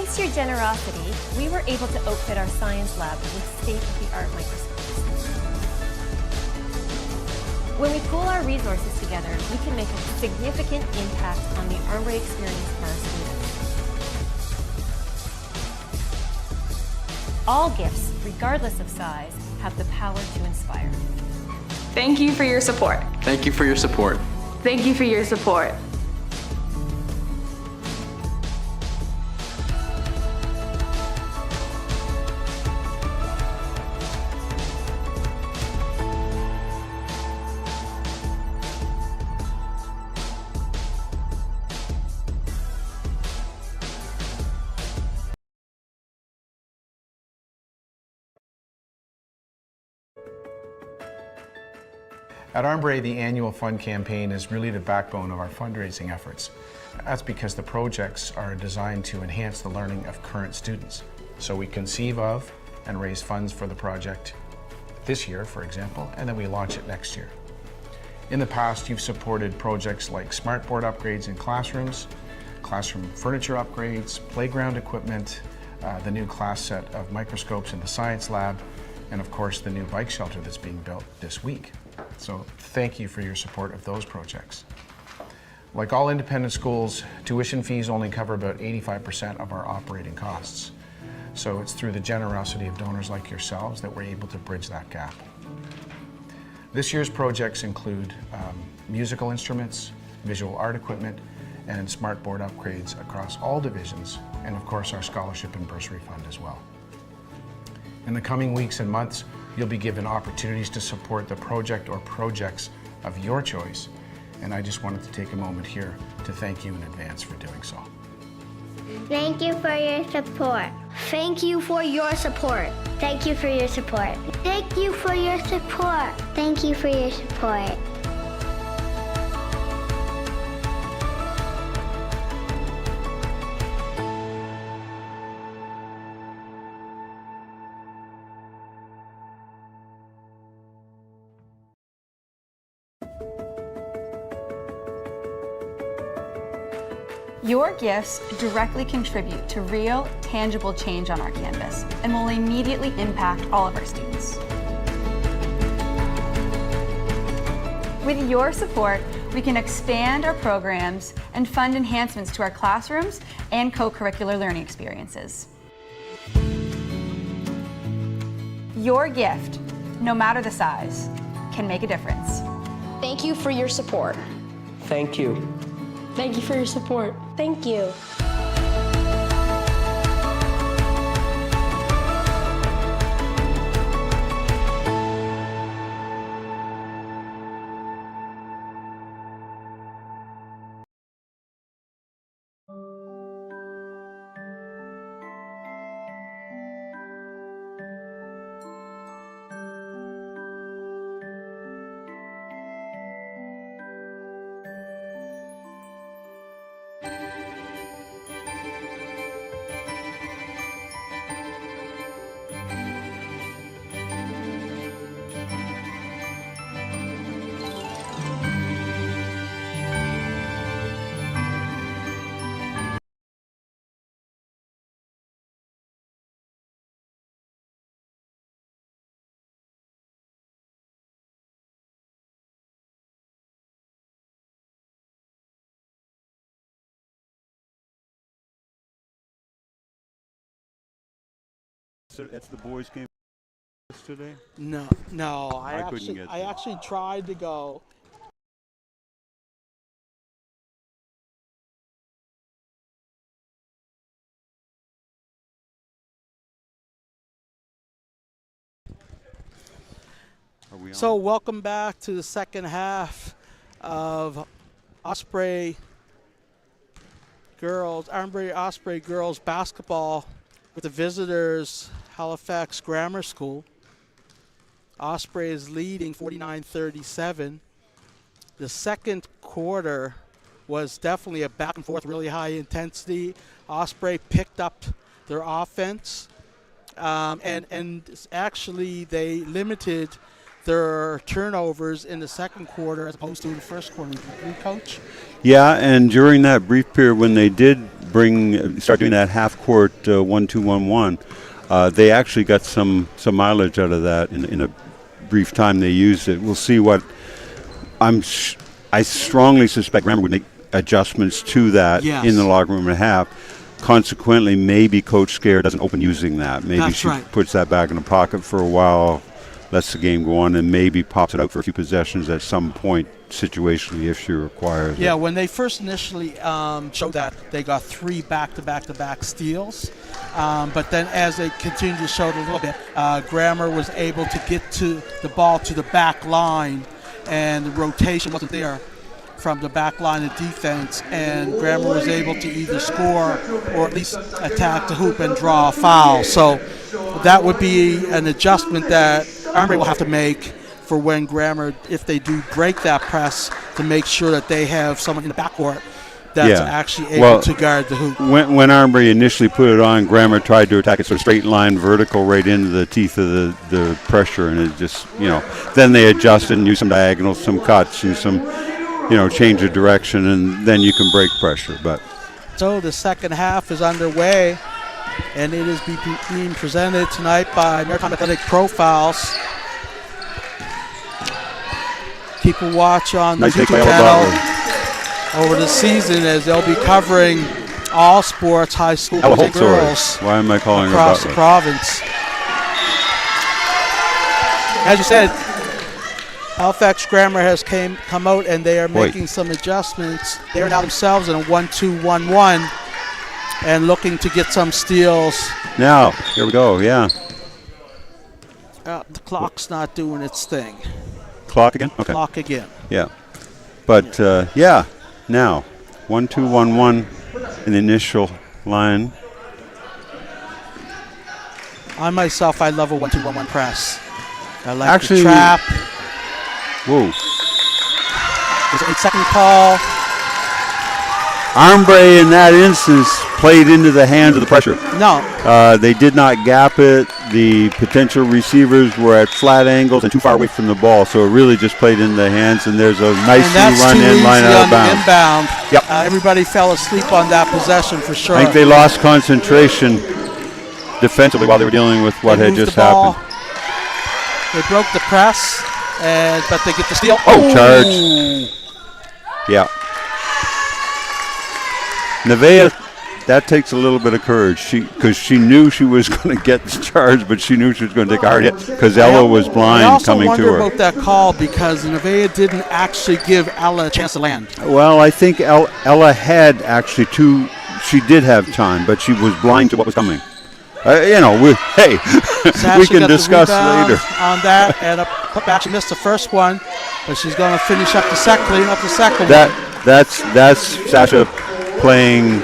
D: Thanks to your generosity, we were able to outfit our science lab with state-of-the-art microscopes. When we pool our resources together, we can make a significant impact on the Armbrae experience for our students. All gifts, regardless of size, have the power to inspire.
E: Thank you for your support.
F: Thank you for your support.
E: Thank you for your support.
G: At Armbrae, the annual fund campaign is really the backbone of our fundraising efforts. That's because the projects are designed to enhance the learning of current students. So we conceive of and raise funds for the project this year, for example, and then we launch it next year. In the past, you've supported projects like smartboard upgrades in classrooms, classroom furniture upgrades, playground equipment, the new class set of microscopes in the science lab, and of course the new bike shelter that's being built this week. So thank you for your support of those projects. Like all independent schools, tuition fees only cover about 85% of our operating costs. So it's through the generosity of donors like yourselves that we're able to bridge that gap. This year's projects include musical instruments, visual art equipment, and smartboard upgrades across all divisions, and of course our scholarship and bursary fund as well. In the coming weeks and months, you'll be given opportunities to support the project or projects of your choice, and I just wanted to take a moment here to thank you in advance for doing so.
H: Thank you for your support. Thank you for your support. Thank you for your support. Thank you for your support. Thank you for your support.
I: Your gifts directly contribute to real, tangible change on our campus and will immediately impact all of our students. With your support, we can expand our programs and fund enhancements to our classrooms and co-curricular learning experiences. Your gift, no matter the size, can make a difference.
J: Thank you for your support.
F: Thank you.
J: Thank you for your support. Thank you.
B: It's the boys' game yesterday?
A: No. I
B: couldn't get there.
A: actually tried to go.
B: Are we on?
A: So welcome back to the second half of Armbrae girls basketball with the visitors, Halifax Grammar School. Osprey is leading 49-37. The second quarter was definitely a back and forth, really high intensity. Osprey picked up their offense, and actually they limited their turnovers in the second quarter as opposed to the first quarter. Coach?
B: Yeah, and during that brief period when they did start doing that half-court 1-2-1-1, they actually got some mileage out of that in a brief time they used it. We'll see what I strongly suspect Grammar would make adjustments to that in the locker room at half. Consequently, maybe Coach Scare doesn't open using that. Maybe she puts that back in the pocket for a while, lets the game go on, and maybe pops it out for a few possessions at some point situationally if she requires it.
A: Yeah, when they first initially showed that, they got 3 back-to-back-to-back steals. But then as they continued to show it a little bit, Grammar was able to get to the ball to the back line, and the rotation wasn't there from the back line of defense, and Grammar was able to either score or at least attack the hoop and draw a foul. So that would be an adjustment that Armbrae will have to make for when Grammar, if they do break that press, to make sure that they have someone in the backcourt that's actually able to guard the hoop.
B: When Armbrae initially put it on, Grammar tried to attack it sort of straight line vertical right into the teeth of the pressure, and it just, then they adjusted and used some diagonals, some cuts, and some, change of direction, and then you can break pressure. But
A: so the second half is underway, and it is being presented tonight by Maritime Athletic Profiles. Keep a watch on the YouTube channel over the season, as they'll be covering all sports, high school boys and girls.
B: Why am I calling
A: across the province? As you said, Halifax Grammar has come out, and they are making some adjustments. They are now themselves in a 1-2-1-1 and looking to get some steals.
B: Now, here we go, the
A: clock's not doing its thing.
B: Clock again? Okay.
A: Clock again.
B: Yeah. But, now, 1-2-1-1 in the initial line.
A: I myself, I love a 1-2-1-1 press. I like the trap.
B: Whoa.
A: There's a second call.
B: Armbrae in that instance played into the hands of the pressure.
A: No.
B: They did not gap it. The potential receivers were at flat angles and too far away from the ball, so it really just played into the hands, and there's a nice run in, line out of bounds.
A: Inbound.
B: Yep.
A: Everybody fell asleep on that possession for sure.
B: I think they lost concentration defensively while they were dealing with what had just happened.
A: They broke the press, but they get the steal.
B: Charge. Yeah. Nevaeh, that takes a little bit of courage, because she knew she was going to get the charge, but she knew she was going to take a hard hit because Ella was blind coming to her.
A: I also wonder about that call, because Nevaeh didn't actually give Ella a chance to land.
B: Well, I think Ella had actually she did have time, but she was blind to what was coming. We can discuss later.
A: On that, and a putback. She missed the first one, but she's going to finish up clean up the second one.
B: That's Sasha playing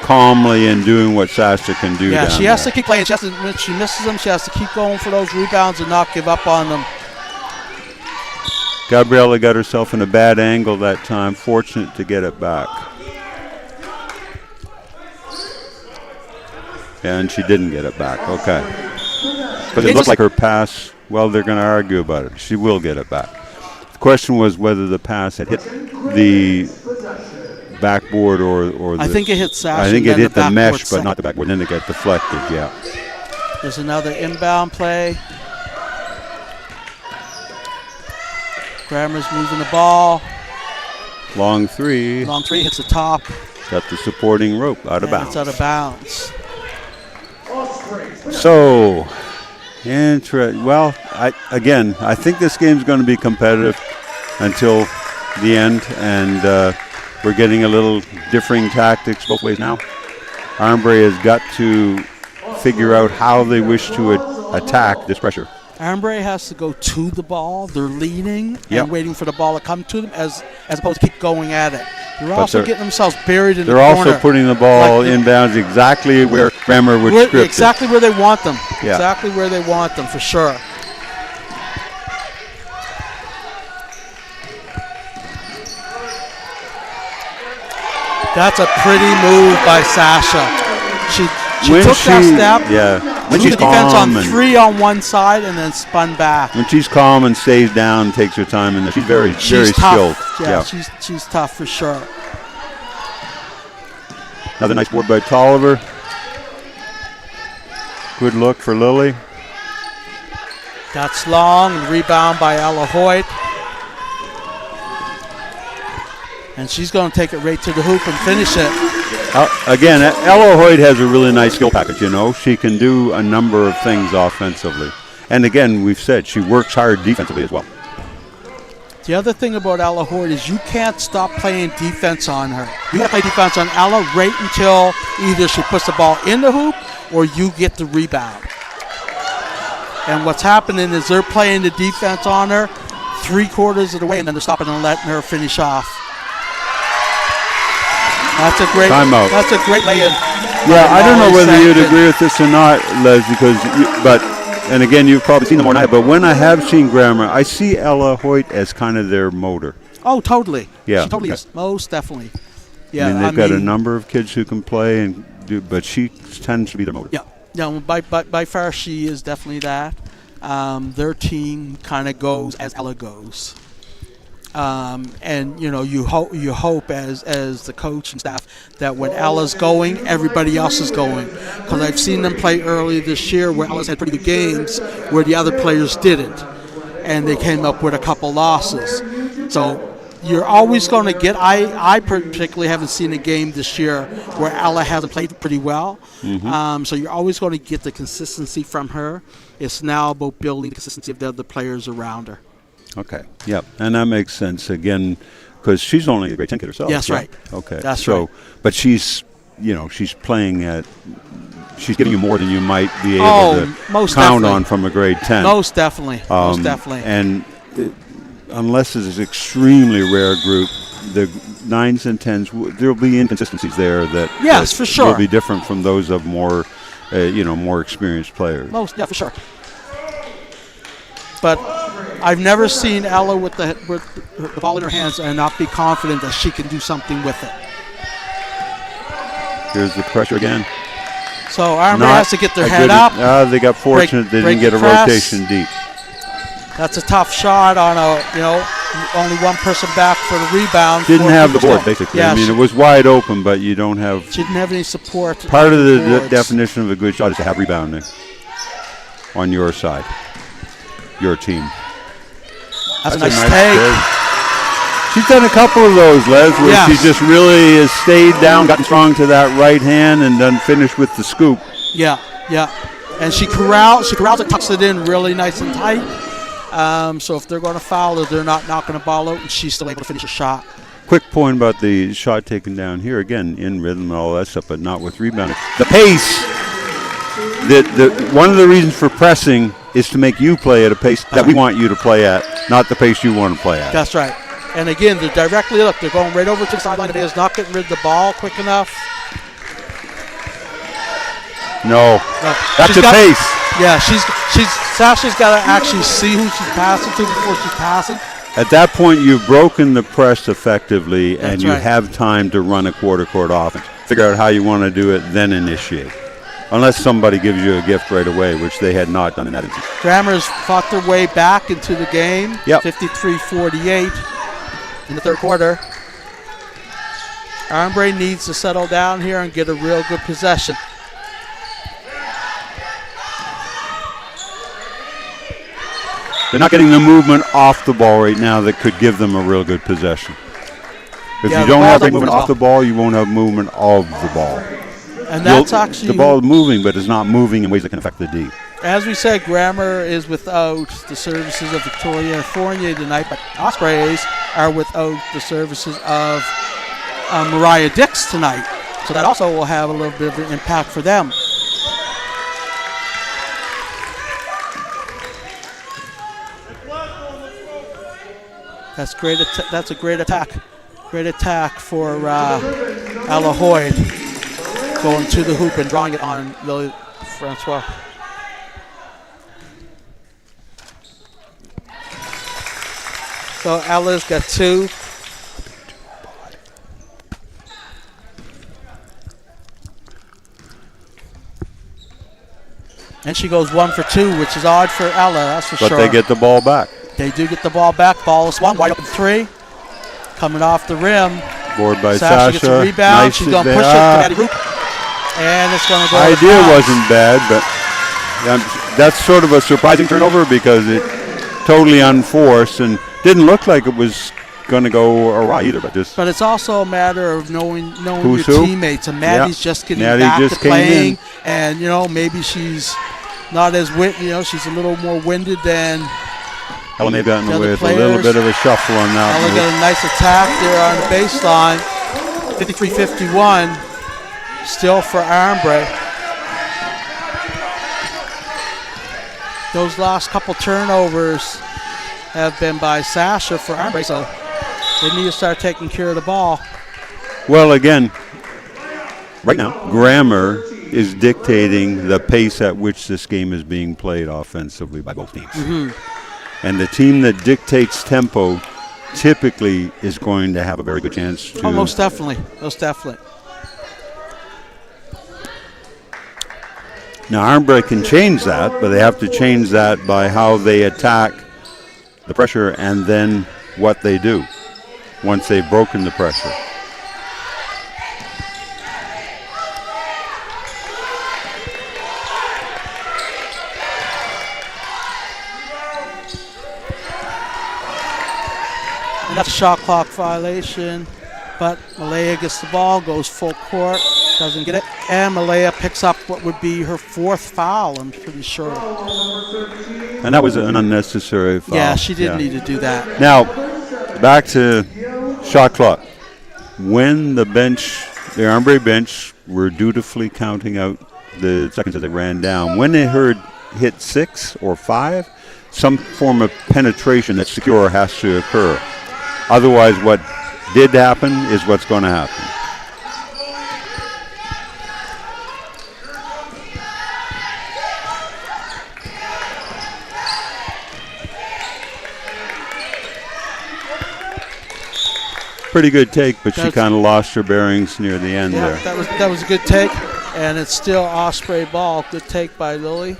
B: calmly and doing what Sasha can do.
A: Yeah, she has to keep playing. When she misses them, she has to keep going for those rebounds and not give up on them.
B: Gabriella got herself in a bad angle that time. Fortunate to get it back. And she didn't get it back. Okay. But it looked like her pass, well, they're going to argue about it. She will get it back. The question was whether the pass had hit the backboard or the...
A: I think it hit Sasha.
B: I think it hit the mesh, but not the backboard. Then it got deflected, yeah.
A: There's another inbound play. Grammar's moving the ball.
B: Long three.
A: Long three hits the top.
B: Got the supporting rope out of bounds.
A: It's out of bounds.
B: So, I think this game's going to be competitive until the end, and we're getting a little differing tactics both ways now. Armbrae has got to figure out how they wish to attack this pressure.
A: Armbrae has to go to the ball. They're leaning and waiting for the ball to come to them as opposed to keep going at it. They're also getting themselves buried in the corner.
B: They're also putting the ball inbounds exactly where Grammar would script it.
A: Exactly where they want them. Yeah. Exactly where they want them, for sure. That's a pretty move by Sasha. She took that step.
B: Yeah.
A: When she's defense on 3 on one side and then spun back.
B: When she's calm and stays down, takes her time, and she's very skilled.
A: Yeah, she's tough for sure.
B: Another nice board by Tolliver. Good look for Lily.
A: That's long, and rebound by Ella Hoyt. And she's going to take it right to the hoop and finish it.
B: Again, Ella Hoyt has a really nice skill package, you know. She can do a number of things offensively. And again, we've said she works hard defensively as well.
A: The other thing about Ella Hoyt is you can't stop playing defense on her. You got to play defense on Ella right until either she puts the ball in the hoop or you get the rebound. And what's happening is they're playing the defense on her 3/4 of the way, and then they're stopping and letting her finish off. That's a great
B: timeout.
A: That's a great lay-in.
B: Yeah, I don't know whether you'd agree with this or not, Leslie, and again, you've probably seen them more than I have, but when I have seen Grammar, I see Ella Hoyt as kind of their motor.
A: Oh, totally.
B: Yeah.
A: She totally is. Most definitely. Yeah.
B: I mean, they've got a number of kids who can play, and but she tends to be their motor.
A: Yeah. Yeah, by far she is definitely that. Their team kind of goes as Ella goes. And you hope as the coach and staff that when Ella's going, everybody else is going. Because I've seen them play early this year where Ella's had pretty good games where the other players didn't, and they came up with a couple losses. So you're always going to get. I particularly haven't seen a game this year where Ella hasn't played pretty well.
B: Mm-hmm.
A: So you're always going to get the consistency from her. It's now about building the consistency of the other players around her.
B: Okay. Yep. And that makes sense again, because she's only a grade 10 kid herself.
A: Yes, right.
B: Okay.
A: That's right.
B: But she's playing at. She's giving you more than you might be able to count
A: definitely.
B: on from a grade 10.
A: Most definitely. Most definitely.
B: And unless it's an extremely rare group, the 9s and 10s, there'll be inconsistencies there that
A: for sure
B: will be different from those of more, more experienced players.
A: Yeah, for sure. But I've never seen Ella with the ball in her hands and not be confident that she can do something with it.
B: Here's the pressure again.
A: So Armbrae has to get their head up.
B: They got fortunate they didn't get a rotation deep.
A: That's a tough shot on only one person back for the rebound.
B: Didn't have the board, basically.
A: Yeah,
B: I mean, it was wide open, but you don't have.
A: She didn't have any support.
B: Part of the definition of a good shot is to have rebounding on your side, your team.
A: That's a nice take.
B: She's done a couple of those, Les, where she just really has stayed down, gotten strong to that right hand, and then finished with the scoop.
A: Yeah. And she corrals it, tucks it in really nice and tight. So if they're going to foul her, they're not knocking the ball out, and she's still able to finish a shot.
B: Quick point about the shot taken down here. Again, in rhythm and all that stuff, but not with rebounding. The pace, one of the reasons for pressing is to make you play at a pace that we want you to play at, not the pace you want to play at.
A: That's right. And again, they're going right over to the sideline. It is not getting rid of the ball quick enough.
B: No. That's a pace.
A: Yeah, Sasha's got to actually see who she's passing to before she's passing.
B: At that point, you've broken the press effectively, and you
A: right.
B: have time to run a quarter court offense. Figure out how you want to do it, then initiate. Unless somebody gives you a gift right away, which they had not done in that instance.
A: Grammar's fought their way back into the game.
B: Yep.
A: 53-48 in the third quarter. Armbrae needs to settle down here and get a real good possession.
B: They're not getting the movement off the ball right now that could give them a real good possession. If you don't have movement off the ball, you won't have movement of the ball.
A: And that's actually
B: the ball is moving, but it's not moving in ways that can affect the D.
A: As we said, Grammar is without the services of Victoria and Fournier tonight, but Ospreys are without the services of Mariah Dix tonight. So that also will have a little bit of an impact for them. That's great. That's a great attack. Great attack for Ella Hoyt, going to the hoop and drawing it on Lily Francois. So Ella's got two. And she goes 1 for 2, which is odd for Ella, that's for sure.
B: But they get the ball back.
A: They do get the ball back. Ball is swung wide open three. Coming off the rim.
B: Board by
A: Sasha gets a rebound.
B: Nice
A: She's going to push it to Maddie Roop. And it's going to go.
B: Idea wasn't bad, but that's sort of a surprising turnover because it totally unforced and didn't look like it was going to go awry either. But
A: it's also a matter of knowing
B: who's
A: your
B: who?
A: teammates. And Maddie's just getting
B: Maddie
A: back
B: just
A: to
B: came
A: playing,
B: in.
A: and maybe she's not as she's a little more winded than.
B: Ella may have gotten
A: the
B: away with
A: players.
B: a little bit of a shuffle on that.
A: Ella got a nice attack there on the baseline. 53-51, still for Armbrae. Those last couple turnovers have been by Sasha for Armbrae, so they need to start taking care of the ball.
B: Well, again, right now, grammar is dictating the pace at which this game is being played offensively by both teams.
A: Mm-hmm.
B: And the team that dictates tempo typically is going to have a very good chance to.
A: Oh, most definitely. Most definitely.
B: Now, Armbrae can change that, but they have to change that by how they attack the pressure and then what they do once they've broken the pressure.
A: And that's a shot clock violation, but Malaya gets the ball, goes full court, doesn't get it, and Malaya picks up what would be her fourth foul, I'm pretty sure.
B: And that was an unnecessary foul.
A: Yeah, she didn't need to do that.
B: Now, back to shot clock. When the Armbrae bench were dutifully counting out the seconds as they ran down, when they heard hit 6 or 5, some form of penetration that's secure has to occur. Otherwise, what did happen is what's going to happen. Pretty good take, but she kind of lost her bearings near the end there.
A: That was a good take, and it's still Osprey ball. Good take by Lily.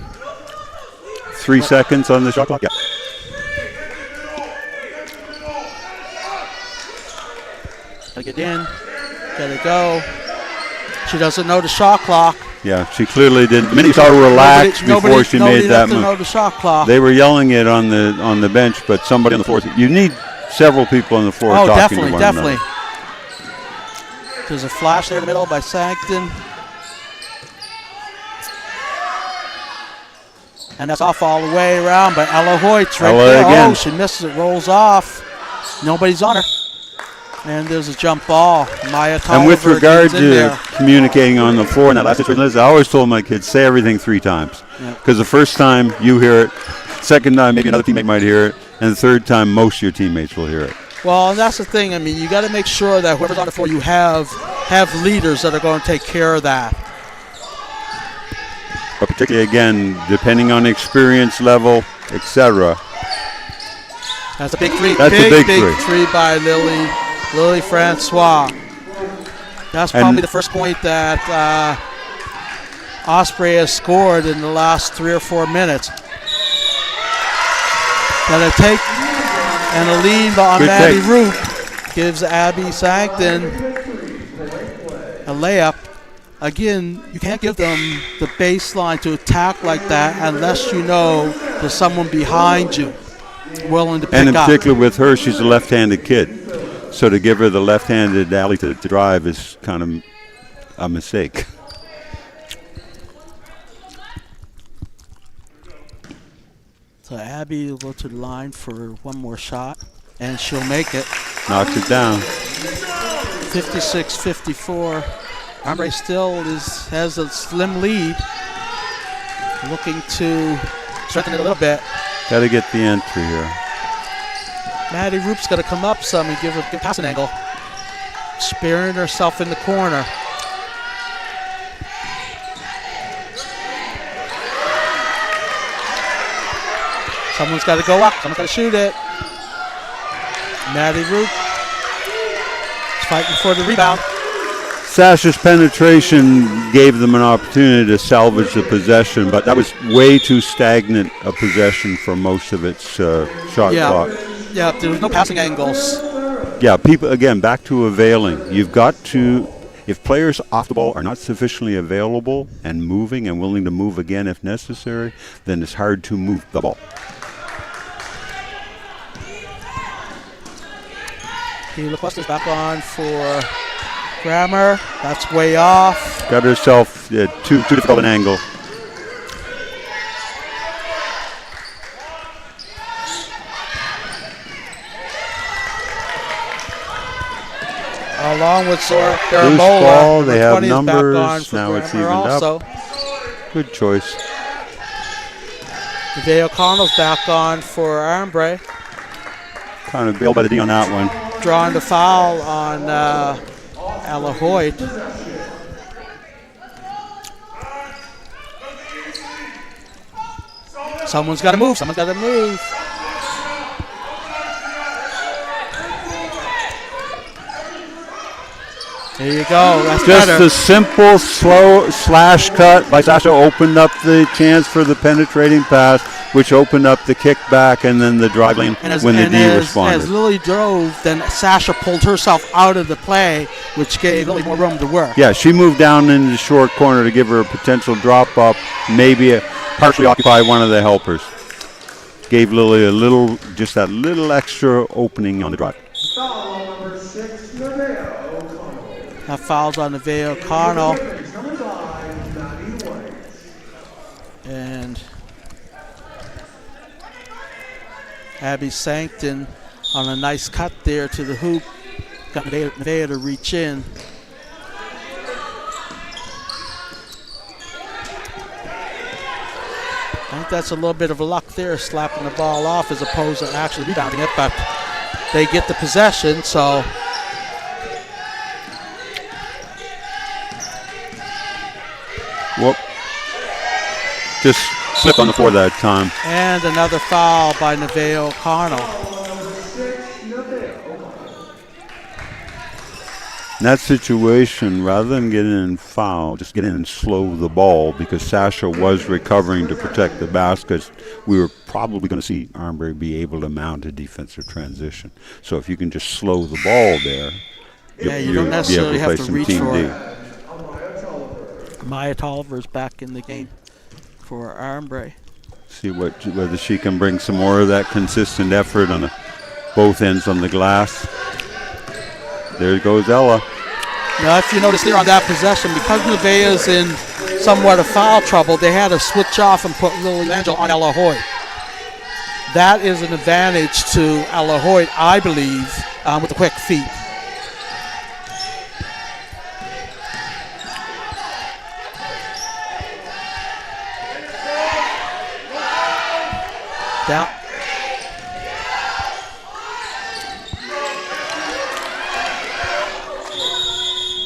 B: 3 seconds on the shot clock. Yeah.
A: Gotta get in, gotta go. She doesn't know the shot clock.
B: Yeah, she clearly didn't. The minute you saw her relax before she made that move.
A: Know the shot clock.
B: They were yelling it on the bench, but somebody on the floor. You need several people on the floor talking to one
A: definitely.
B: another.
A: There's a flash there in the middle by Sancton. And that's off all the way around by Ella Hoyt right there.
B: Again.
A: Oh, she misses it, rolls off. Nobody's on her. And there's a jump ball. Maya Tolliver.
B: And with regard to communicating on the floor in that last situation, Liz, I always told my kids, say everything 3 times. Because the first time you hear it, second time maybe another teammate might hear it, and the third time most of your teammates will hear it.
A: Well, and that's the thing. I mean, you got to make sure that whoever's on the floor, you have leaders that are going to take care of that.
B: But particularly, again, depending on experience level, etc.
A: That's a big three.
B: That's a big
A: three by Lily Francois. That's probably the first point that Osprey has scored in the last 3 or 4 minutes. But a take and a lead on Maddie Roop gives Abby Sancton a layup. Again, you can't give them the baseline to attack like that unless you know there's someone behind you willing to pick up.
B: And in particular with her, she's a left-handed kid. So to give her the left-handed alley to drive is kind of a mistake.
A: So Abby will go to the line for one more shot, and she'll make it.
B: Knocks it down.
A: 56-54. Armbrae still has a slim lead. Looking to strengthen it a little bit.
B: Got to get the entry here.
A: Maddie Roop's got to come up some and give a good passing angle. Spearing herself in the corner. Someone's got to go up. Someone's got to shoot it. Maddie Roop is fighting for the rebound.
B: Sasha's penetration gave them an opportunity to salvage the possession, but that was way too stagnant a possession for most of its shot clock.
A: Yeah, there was no passing angles.
B: Yeah, people, again, back to availing. You've got to, if players off the ball are not sufficiently available and moving and willing to move again if necessary, then it's hard to move the ball.
A: The request is back on for Grammer. That's way off.
B: Got herself too difficult an angle.
A: Along with
B: Loose
A: Saramola.
B: ball, they have
A: 20 is back on
B: numbers.
A: for
B: Now it's
A: Grammer
B: evened
A: also.
B: up. Good choice.
A: Nevaeh O'Connell's back on for Armbrae.
B: Kind of bailed by the D on that one.
A: Drawing the foul on Ella Hoyt. Someone's got to move. Someone's got to move. There you go. That's
B: Just
A: better.
B: the simple, slow slash cut by Sasha opened up the chance for the penetrating pass, which opened up the kickback and then the drive lane when the D responded.
A: As Lily drove, then Sasha pulled herself out of the play, which gave Lily more room to work.
B: Yeah, she moved down in the short corner to give her a potential drop up, maybe partially occupy one of the helpers. Gave Lily just that little extra opening on the drive.
C: Foul number 6, Nevaeh O'Connell.
A: That foul's on Nevaeh O'Connell.
C: Number 5, Maddie White.
A: And Abby Sankton on a nice cut there to the hoop. Got Nevaeh to reach in. I think that's a little bit of luck there, slapping the ball off as opposed to actually rebounding it, but they get the possession, so.
B: Whoop. Just slipped on the floor that time.
A: And another foul by Nevaeh O'Connell.
B: In that situation, rather than get in and foul, just get in and slow the ball because Sasha was recovering to protect the basket. We were probably going to see Armbrae be able to mount a defensive transition. So if you can just slow the ball there,
A: you don't necessarily have to reach for
B: D.
A: it. Maya Tolliver's back in the game for Armbrae.
B: See whether she can bring some more of that consistent effort on both ends on the glass. There goes Ella.
A: Now, if you notice there on that possession, because Nevaeh's in somewhat of foul trouble, they had to switch off and put Lily Angel on Ella Hoyt. That is an advantage to Ella Hoyt, I believe, with the quick feet. Down.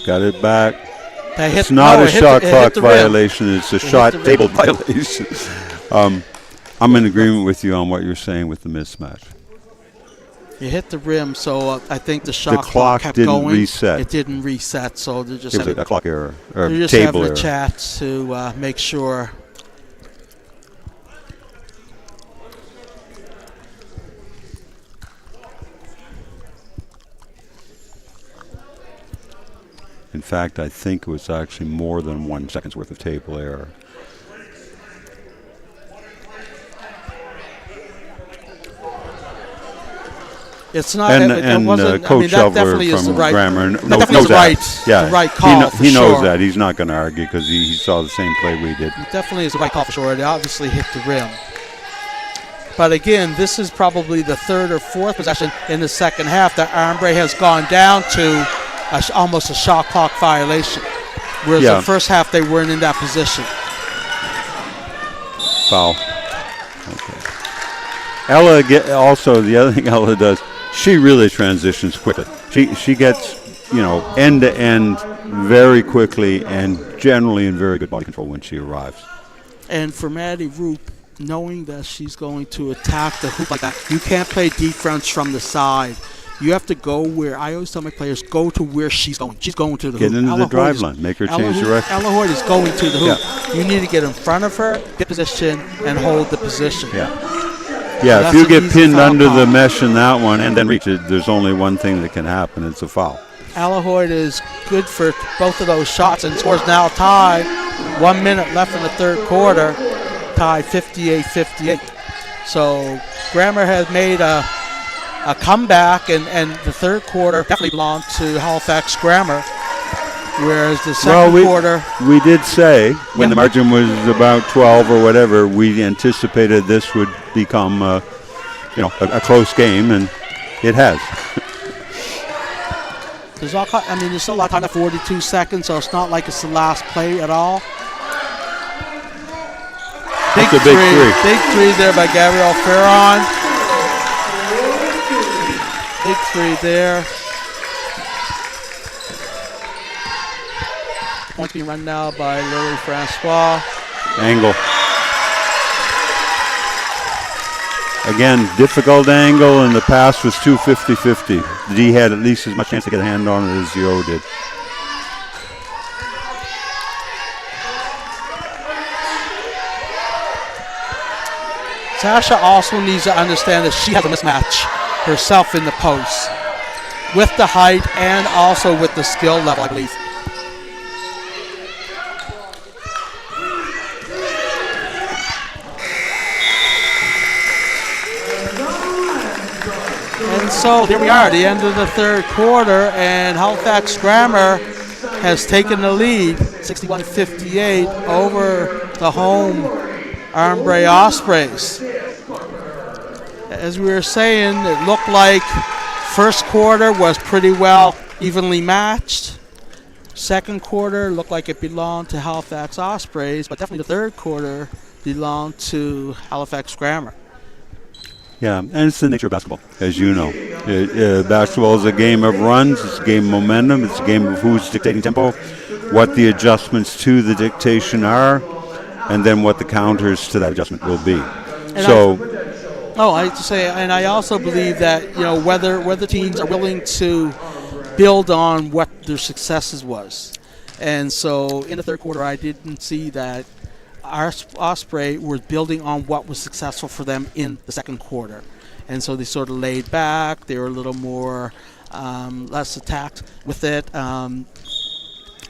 B: Got it back.
A: It's
B: not a shot clock violation. It's a shot table violation. I'm in agreement with you on what you're saying with the mismatch.
A: You hit the rim, so I think the shot
B: clock
A: kept
B: didn't
A: going.
B: reset.
A: It didn't reset, so they're just
B: it was a clock error or
A: they're just
B: table
A: having
B: error.
A: a chat to make sure.
B: In fact, I think it was actually more than 1 second's worth of table error.
A: It's not.
B: And Coach Shelver from Grammar knows that.
A: The right call.
B: He knows that. He's not going to argue because he saw the same play we did.
A: It definitely is the right call for sure. It obviously hit the rim. But again, this is probably the third or fourth possession in the second half that Armbrae has gone down to almost a shot clock violation. Whereas the first half they weren't in that position.
B: Foul. Okay. Ella also, the other thing Ella does, she really transitions quickly. She gets, end to end very quickly and generally in very good body control when she arrives.
A: And for Maddie Roop, knowing that she's going to attack the hoop like that, you can't play defense from the side. You have to go where, I always tell my players, go to where she's going. She's going to the hoop.
B: Get into the drive line. Make her change direction.
A: Ella Hoyt is going to the hoop. Yeah. You need to get in front of her, get position, and hold the position.
B: Yeah. Yeah,
A: That's
B: if you
A: an
B: get
A: easy
B: pinned
A: foul
B: under the
A: call.
B: mesh in that one and then reach it, there's only one thing that can happen. It's a foul.
A: Alahoyd is good for both of those shots and scores now tied. 1 minute left in the third quarter, tied 58-58. So Grammar has made a comeback, and the third quarter definitely belonged to Halifax Grammar, whereas the second quarter...
B: We did say when the margin was about 12 or whatever, we anticipated this would become a close game, and it has.
A: There's still a lot of time, 42 seconds, so it's not like it's the last play at all.
B: That's a big three.
A: Big three there by Gabriel Ferron. Big three there. Point being run now by Lily Francois.
B: Angle. Again, difficult angle, and the pass was 50-50. The D had at least as much chance to get a hand on it as the O did.
A: Sasha also needs to understand that she has a mismatch herself in the post with the height and also with the skill level, I believe. And so here we are at the end of the third quarter, and Halifax Grammar has taken the lead 61-58 over the home Armbrae Ospreys. As we were saying, it looked like first quarter was pretty well evenly matched. Second quarter looked like it belonged to Halifax Ospreys, but definitely the third quarter belonged to Halifax Grammar.
B: Yeah, and it's the nature of basketball, as you know. Basketball is a game of runs, it's a game of momentum, it's a game of who's dictating tempo, what the adjustments to the dictation are, and then what the counters to that adjustment will be.
A: I also believe that whether teams are willing to build on what their successes was, and so in the third quarter I didn't see that our Osprey was building on what was successful for them in the second quarter, and so they sort of laid back. They were a little more less attacked with it.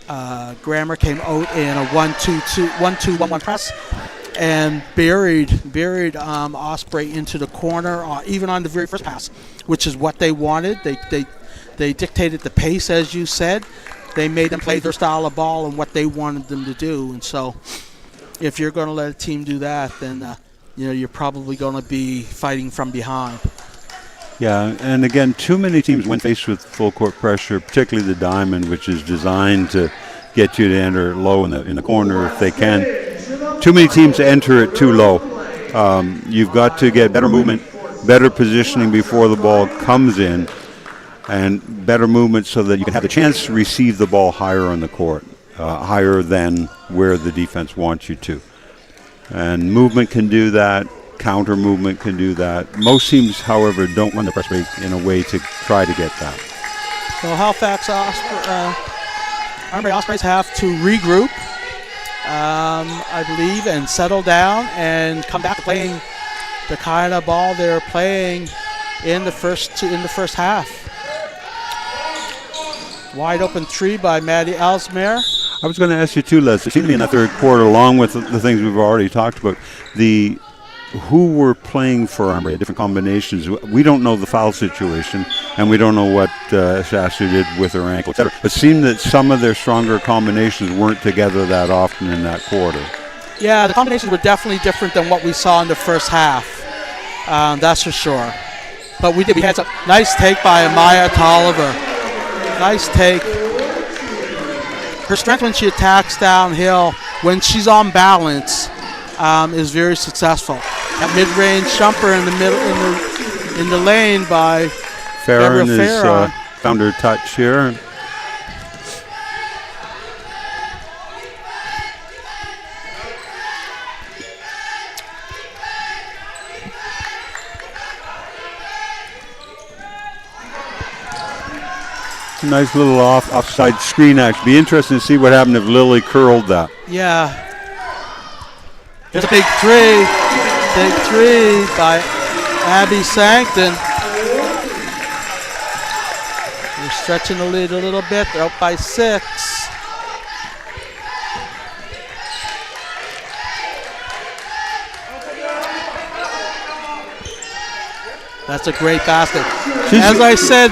A: Grammar came out in a 1-2-1-1 press and buried Osprey into the corner, even on the very first pass, which is what they wanted. They dictated the pace, as you said. They made them play their style of ball and what they wanted them to do. And so, if you're going to let a team do that, then you're probably going to be fighting from behind.
B: Yeah, and again, too many teams, when faced with full court pressure, particularly the diamond, which is designed to get you to enter low in the corner if they can. Too many teams enter it too low. You've got to get better movement, better positioning before the ball comes in, and better movement so that you can have the chance to receive the ball higher on the court, higher than where the defense wants you to. And movement can do that. Counter movement can do that. Most teams, however, don't run the press break in a way to try to get that.
A: So Halifax Armbrae Ospreys have to regroup, I believe, and settle down and come back to playing the kind of ball they're playing in the first half. Wide open three by Maddie Ellesmere.
B: I was going to ask you too, Les. It seemed to me in the third quarter, along with the things we've already talked about, who were playing for Armbrae, different combinations. We don't know the foul situation, and we don't know what Shasta did with her ankle, etc. But it seemed that some of their stronger combinations weren't together that often in that quarter.
A: Yeah, the combinations were definitely different than what we saw in the first half. That's for sure. But we had a nice take by Amaya Tolliver. Nice take. Her strength when she attacks downhill, when she's on balance, is very successful. That mid-range jumper in the middle, in the lane by
B: Farron has found her touch here. Nice little offside screen action. Be interesting to see what happened if Lily curled that.
A: Yeah. There's a big three by Abby Sankton. They're stretching the lead a little bit. They're up by 6. That's a great basket. As I said,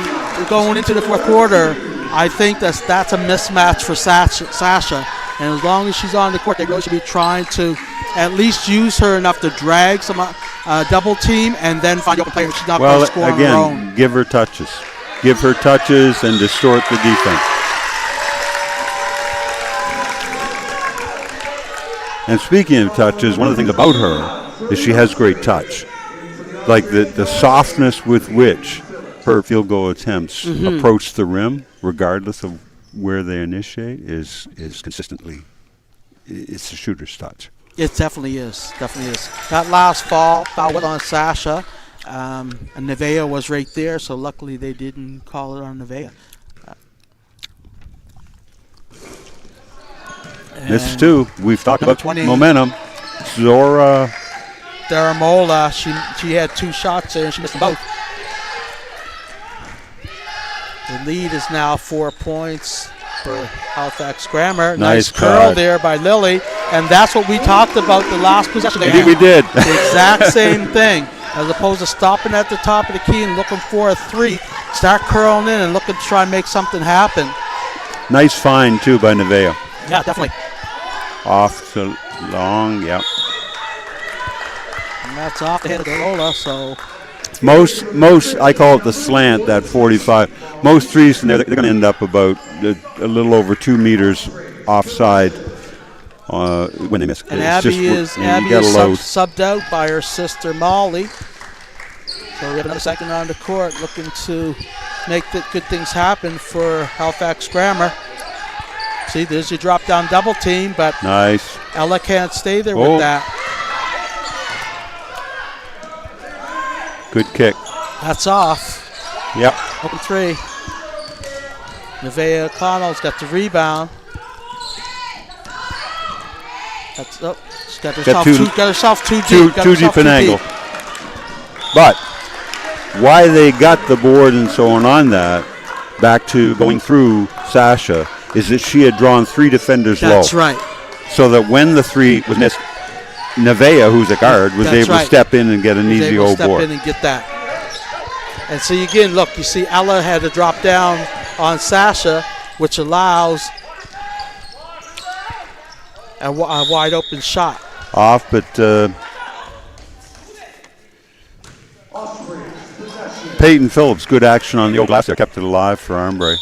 A: going into the fourth quarter, I think that's a mismatch for Sasha. And as long as she's on the court, they really should be trying to at least use her enough to drag some double team and then find open player. She's not going to score on her own.
B: Again, give her touches. Give her touches and distort the defense. And speaking of touches, one of the things about her is she has great touch. Like the softness with which her field goal attempts approach the rim, regardless of where they initiate, is consistently, it's a shooter's touch.
A: It definitely is. That last foul was on Sasha, and Nevaeh was right there, so luckily they didn't call it on Nevaeh.
B: This too, we've talked about momentum. Zora
A: Daramola, she had 2 shots there and she missed them both. The lead is now 4 points for Halifax Grammar. Nice curl there by Lily, and that's what we talked about the last possession.
B: Indeed we did.
A: The exact same thing. As opposed to stopping at the top of the key and looking for a 3, start curling in and looking to try and make something happen.
B: Nice find too by Nevaeh.
A: Yeah, definitely.
B: Off to long, yep.
A: And that's off the head of Lola, so
B: most I call it the slant, that 45. Most threes from there, they're going to end up about a little over 2 meters offside when they miss.
A: And Abby is subbed out by her sister Molly. So we have another second on the court looking to make the good things happen for Halifax Grammar. See, there's your drop down double team, but
B: nice.
A: Ella can't stay there with that.
B: Good kick.
A: That's off.
B: Yep.
A: Open 3. Nevaeh O'Connell's got the rebound. That's she's got herself too deep.
B: Too deep an angle. But why they got the board and so on that, back to going through Sasha, is that she had drawn 3 defenders low.
A: That's right.
B: So that when the 3 was missed, Nevaeh, who's a guard, was able to step in and get an easy old board.
A: Step in and get that. And so again, look, you see Ella had to drop down on Sasha, which allows a wide open shot.
B: Off, but Peyton Phillips, good action on the old glass there, kept it alive for Armbrae.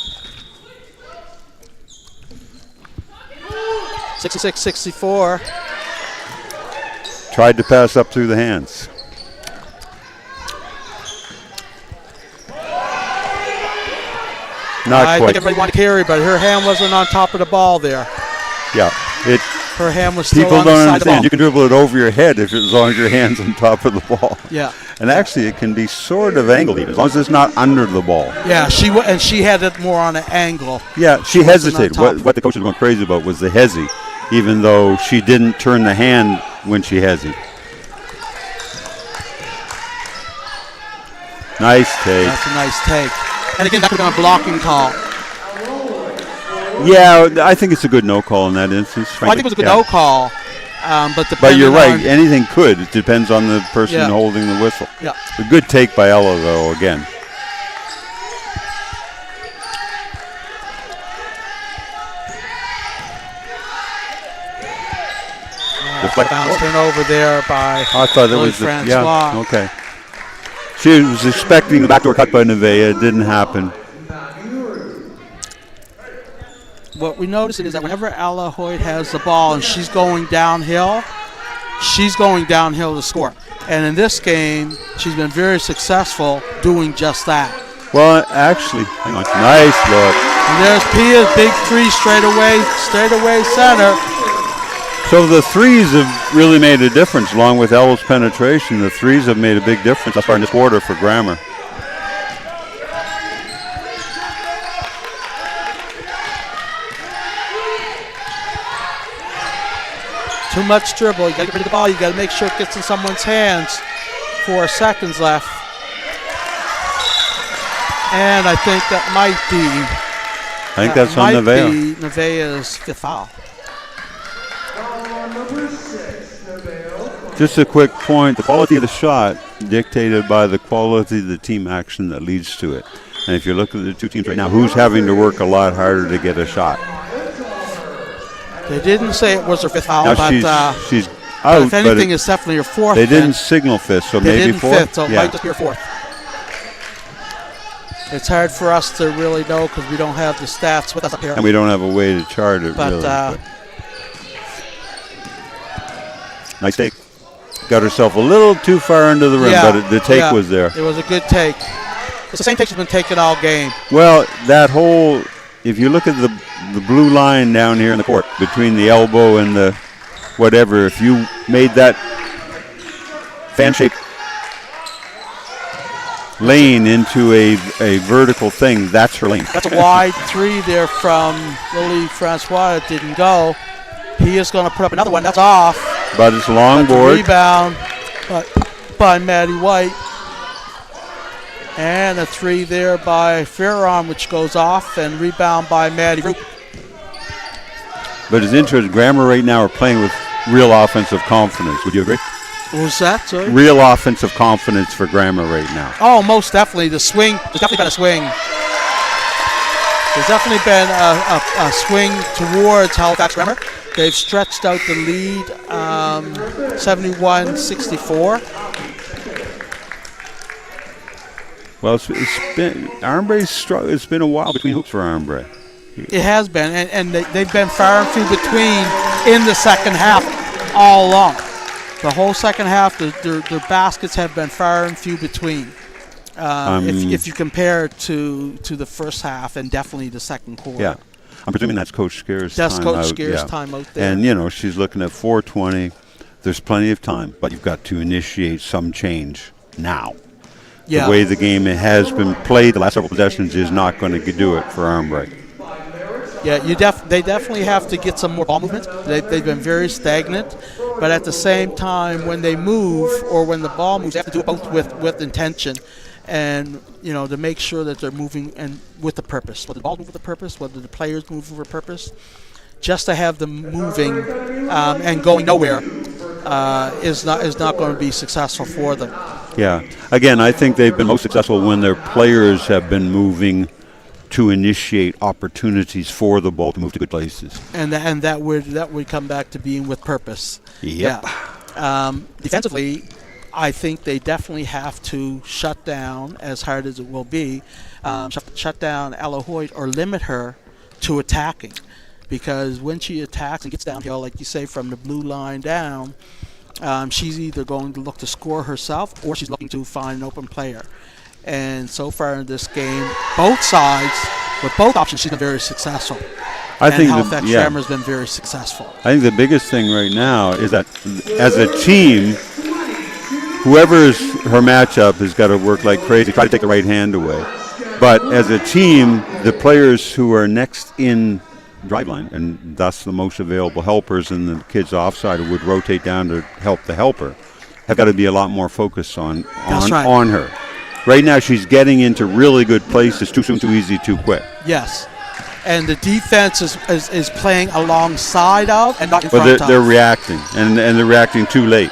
A: 66-64.
B: Tried to pass up through the hands.
A: I think everybody wanted to carry, but her hand wasn't on top of the ball there.
B: Yeah,
A: her hand was still
B: people
A: on the
B: don't
A: side
B: understand.
A: of the ball.
B: You can dribble it over your head as long as your hand's on top of the ball.
A: Yeah.
B: And actually, it can be sort of angled even, as long as it's not under the ball.
A: Yeah, she had it more on an angle.
B: Yeah, she hesitated. What the coach was going crazy about was the hezi, even though she didn't turn the hand when she hezi. Nice take.
A: That's a nice take. And again, that could have been a blocking call.
B: Yeah, I think it's a good no call in that instance.
A: Well, I think it was a good no call.
B: But you're right. Anything could. It depends on the person holding the whistle.
A: Yeah.
B: A good take by Ella, though, again.
A: Bounce turnover there by
B: I thought it was
A: Francois.
B: Okay. She was expecting the backdoor cut by Nevaeh. It didn't happen.
A: What we notice is that whenever Ella Hoyt has the ball and she's going downhill to score. And in this game, she's been very successful doing just that.
B: Well, actually, hang on. Nice look.
A: And there's Pia's big 3 straightaway center.
B: So the threes have really made a difference, along with Ella's penetration. The threes have made a big difference thus far in this quarter for Grammar.
A: Too much dribble. You got to get rid of the ball. You got to make sure it gets in someone's hands. 4 seconds left. And I think that might be.
B: I think that's on Nevaeh.
A: Nevaeh's 5th foul.
B: Just a quick point, the quality of the shot dictated by the quality of the team action that leads to it. And if you look at the two teams right now, who's having to work a lot harder to get a shot?
A: They didn't say it was her 5th foul,
B: Now
A: but
B: she's out,
A: if anything, it's definitely her 4th.
B: They didn't signal 5th, so
A: they
B: maybe
A: didn't
B: 4th?
A: 5th, so it might just be her 4th. It's hard for us to really know because we don't have the stats with us up here.
B: And we don't have a way to chart it,
A: but,
B: really. Nice take. Got herself a little too far into the rim, but the take was there.
A: It was a good take. It's the same take she's been taking all game.
B: Well, that whole, if you look at the blue line down here in the court, between the elbow and the whatever, if you made that fan-shaped lane into a vertical thing, that's her lane.
A: That's a wide 3 there from Lily Francois. It didn't go. He is going to put up another one. That's off.
B: But it's a long board.
A: Rebound by Maddie White. And a 3 there by Farron, which goes off, and rebound by Maddie Roop.
B: But it's interesting. Grammar right now are playing with real offensive confidence. Would you agree?
A: What was that, sorry?
B: Real offensive confidence for Grammar right now.
A: Oh, most definitely. The swing. There's definitely been a swing. There's definitely been a swing towards Halifax Grammar. They've stretched out the lead 71-64.
B: Well, it's been Armbrae's struggle. It's been a while between hoops for Armbrae.
A: It has been, and they've been far and few between in the second half all along. The whole second half, their baskets have been far and few between. If you compare it to the first half and definitely the second quarter.
B: Yeah. I'm presuming that's Coach Scare's
A: time out. That's Coach Scare's
B: yeah.
A: time out there.
B: And, she's looking at 4:20. There's plenty of time, but you've got to initiate some change now.
A: Yeah.
B: The way the game has been played the last several possessions is not going to do it for Armbrae.
A: Yeah, they definitely have to get some more ball movement. They've been very stagnant, but at the same time, when they move or when the ball moves, they have to do it both with intention, and to make sure that they're moving and with a purpose. Whether the ball move with a purpose, whether the players move with a purpose, just to have them moving and going nowhere is not going to be successful for them.
B: Yeah. Again, I think they've been most successful when their players have been moving to initiate opportunities for the ball to move to good places.
A: And that would come back to being with purpose.
B: Yep.
A: Yeah. Defensively, I think they definitely have to shut down, as hard as it will be, shut down Ella Hoyt or limit her to attacking. Because when she attacks and gets downhill, like you say, from the blue line down, she's either going to look to score herself or she's looking to find an open player. And so far in this game, both sides, with both options, she's been very successful. I think Halifax Grammar has been very successful.
B: I think the biggest thing right now is that as a team, whoever's her matchup has got to work like crazy, try to take the right hand away. But as a team, the players who are next in driveline, and thus the most available helpers and the kids offside who would rotate down to help the helper, have got to be a lot more focused on her. Right now, she's getting into really good places too soon, too easy, too quick.
A: Yes. And the defense is playing alongside of and not in front of.
B: But they're reacting, and they're reacting too late.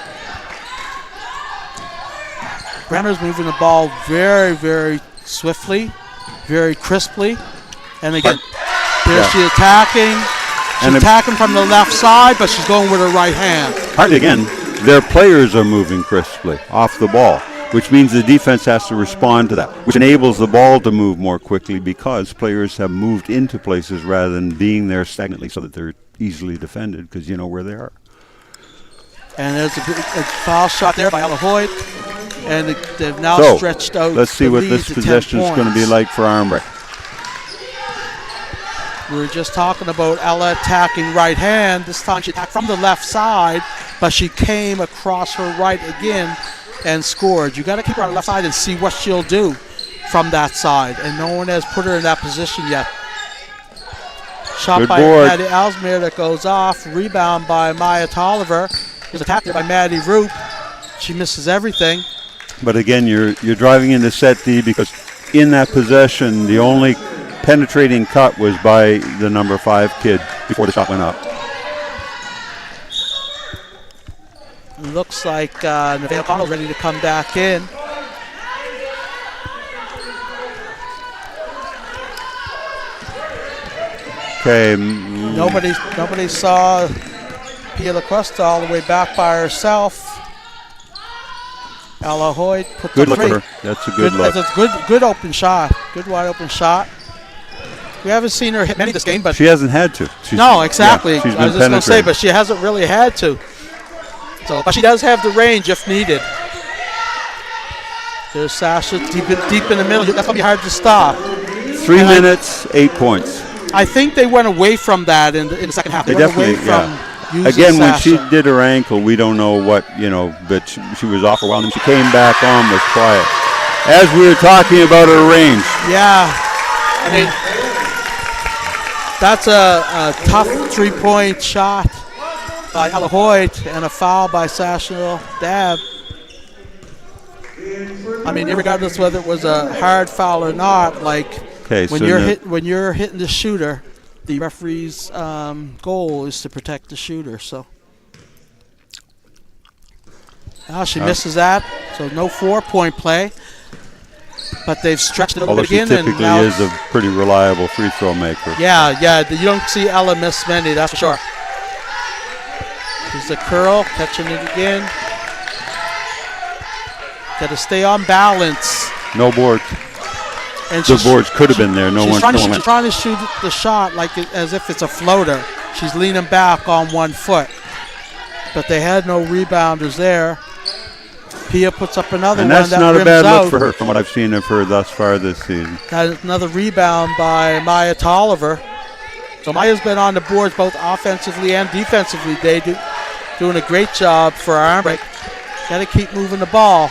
A: Grammar's moving the ball very, very swiftly, very crisply. And again, she's attacking. She's attacking from the left side, but she's going with her right hand.
B: Again, their players are moving crisply off the ball, which means the defense has to respond to that, which enables the ball to move more quickly because players have moved into places rather than being there stagnantly so that they're easily defended because you know where they are.
A: And there's a foul shot there by Ella Hoyt, and they've now stretched out.
B: Let's see what this possession is going to be like for Armbrae.
A: We were just talking about Ella attacking right hand. This time she attacked from the left side, but she came across her right again and scored. You got to keep her on the left side and see what she'll do from that side. And no one has put her in that position yet. Shot
B: Good
A: by
B: board.
A: Maddie Ellesmere that goes off. Rebound by Maya Tolliver. There's a tap there by Maddie Roop. She misses everything.
B: But again, you're driving into set D because in that possession, the only penetrating cut was by the number 5 kid before the shot went up.
A: Looks like Nevaeh O'Connell's ready to come back in.
B: Okay.
A: Nobody saw Pia LaCosta all the way back by herself. Ella Hoyt puts
B: Good
A: up
B: look for
A: three.
B: her. That's a good look.
A: That's a good open shot. Good wide open shot. We haven't seen her hit many this game, but
B: She hasn't had to.
A: no, exactly.
B: Yeah, she's
A: I was
B: been
A: just going to say,
B: penetrating.
A: but she hasn't really had to. So, but she does have the range if needed. There's Sasha deep in the middle. That's going to be hard to stop.
B: 3 minutes, 8 points.
A: I think they went away from that in the second half.
B: They
A: went away
B: definitely,
A: from using
B: Again, when
A: Sasha.
B: she did her ankle, we don't know what, but she was off for a while. And she came back on, was quiet. As we were talking about her range.
A: Yeah. I mean, that's a tough 3-point shot by Ella Hoyt and a foul by Sasha Dabb. I mean, regardless whether it was a hard foul or not, like when you're hitting the shooter, the referee's goal is to protect the shooter. So now she misses that, so no 4-point play. But they've stretched it a little
B: Although
A: bit
B: she
A: again. And
B: typically
A: now
B: is a pretty reliable free throw maker.
A: yeah, you don't see Ella miss many, that's for sure. Here's the curl, catching it again. Got to stay on balance.
B: No boards.
A: And
B: The boards could have been there.
A: She's trying to shoot the shot like as if it's a floater. She's leaning back on 1 foot. But they had no rebounders there. Pia puts up another
B: and
A: one
B: that's
A: that
B: not a
A: rims
B: bad
A: out.
B: look for her from what I've seen of her thus far this season.
A: Got another rebound by Maya Tolliver. So Maya's been on the boards both offensively and defensively. They doing a great job for Armbrae. Got to keep moving the ball.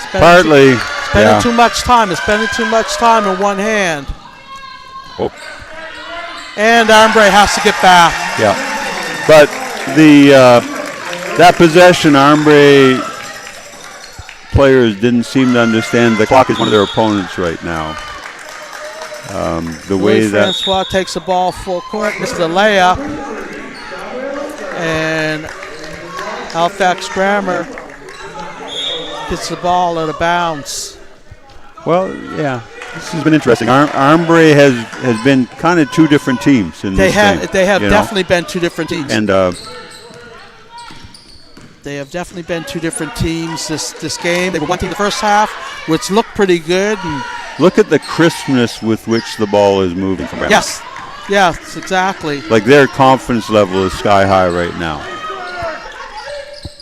A: Spending too much time. It's spending too much time in one hand.
B: Oh.
A: And Armbrae has to get back.
B: Yeah. But that possession, Armbrae players didn't seem to understand the clock is one of their opponents right now. The way that
A: Francois takes the ball full court, misses a layup, and Halifax Grammar gets the ball out of bounds.
B: Well, yeah, this has been interesting. Armbrae has been kind of two different teams in this game.
A: They have definitely been two different teams.
B: And
A: they have definitely been two different teams this game. They were one team the first half, which looked pretty good. And
B: look at the crispness with which the ball is moving from Grammar.
A: Yes, exactly.
B: Like their confidence level is sky high right now.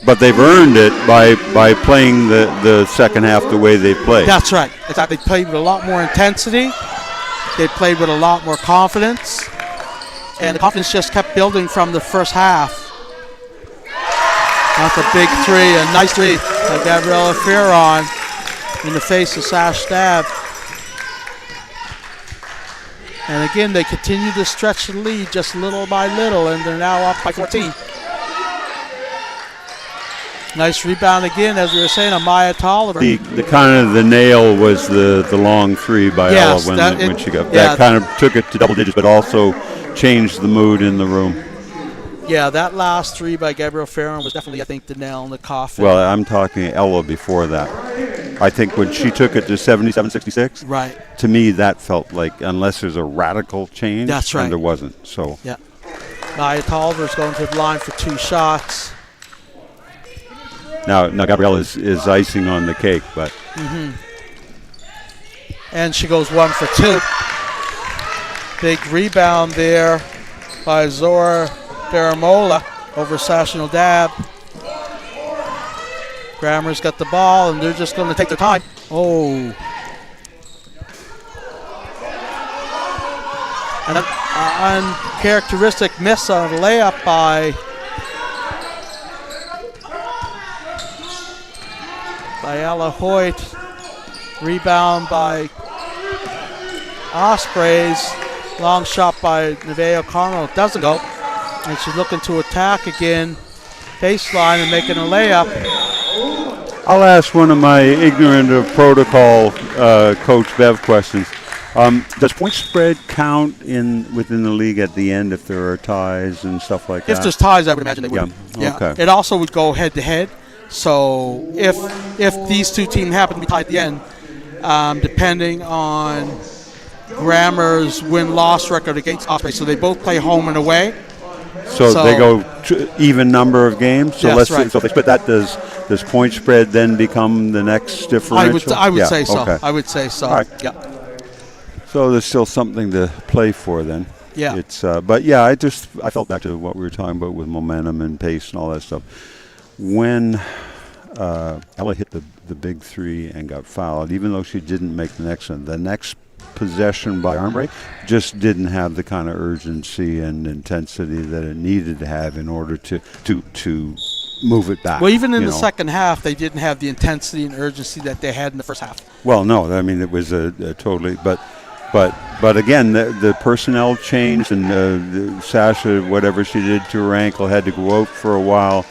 B: But they've earned it by playing the second half the way they played.
A: That's right. Exactly. They played with a lot more intensity. They played with a lot more confidence. And the confidence just kept building from the first half. That's a big three, a nice three by Gabriella Ferron in the face of Sash Dabb. And again, they continue to stretch the lead just little by little, and they're now up by 14. Nice rebound again, as we were saying, on Maya Tolliver.
B: The kind of the nail was the long three by Ella when she got that kind of took it to double digits, but also changed the mood in the room.
A: Yeah, that last three by Gabrielle Ferron was definitely, I think, the nail in the coffin.
B: Well, I'm talking Ella before that. I think when she took it to 77-66,
A: right.
B: To me that felt like, unless there's a radical change,
A: that's right.
B: And there wasn't. So
A: yeah, Maya Tolliver's going to the line for 2 shots.
B: Now Gabrielle is icing on the cake, but
A: and she goes 1 for 2. Big rebound there by Zora Baramola over Sasha Dabb. Grammar's got the ball, and they're just going to take their time. Oh. And an uncharacteristic miss on a layup by Ella Hoyt. Rebound by Ospreys. Long shot by Nevaeh O'Connell. It doesn't go. And she's looking to attack again baseline and making a layup.
B: I'll ask one of my ignorant of protocol Coach Bev questions. Does point spread count within the league at the end if there are ties and stuff like that?
A: If there's ties, I would imagine they would.
B: Yeah. Okay.
A: It also would go head to head. So if these two teams happen to be tied at the end, depending on Grammar's win-loss record against Osprey, so they both play home and away.
B: So they go even number of games. So
A: yes, right.
B: So if they split that, does point spread then become the next differential?
A: I would say so.
B: Okay.
A: I would say so.
B: All right.
A: Yeah.
B: So there's still something to play for then.
A: Yeah.
B: It's but yeah, I felt back to what we were talking about with momentum and pace and all that stuff. When Ella hit the big three and got fouled, even though she didn't make the next one, the next possession by Armbrae just didn't have the kind of urgency and intensity that it needed to have in order to move it back.
A: Well, even in the second half, they didn't have the intensity and urgency that they had in the first half.
B: Well, no, I mean it was a totally, but again, the personnel changed, and Sasha, whatever she did to her ankle, had to go out for a while.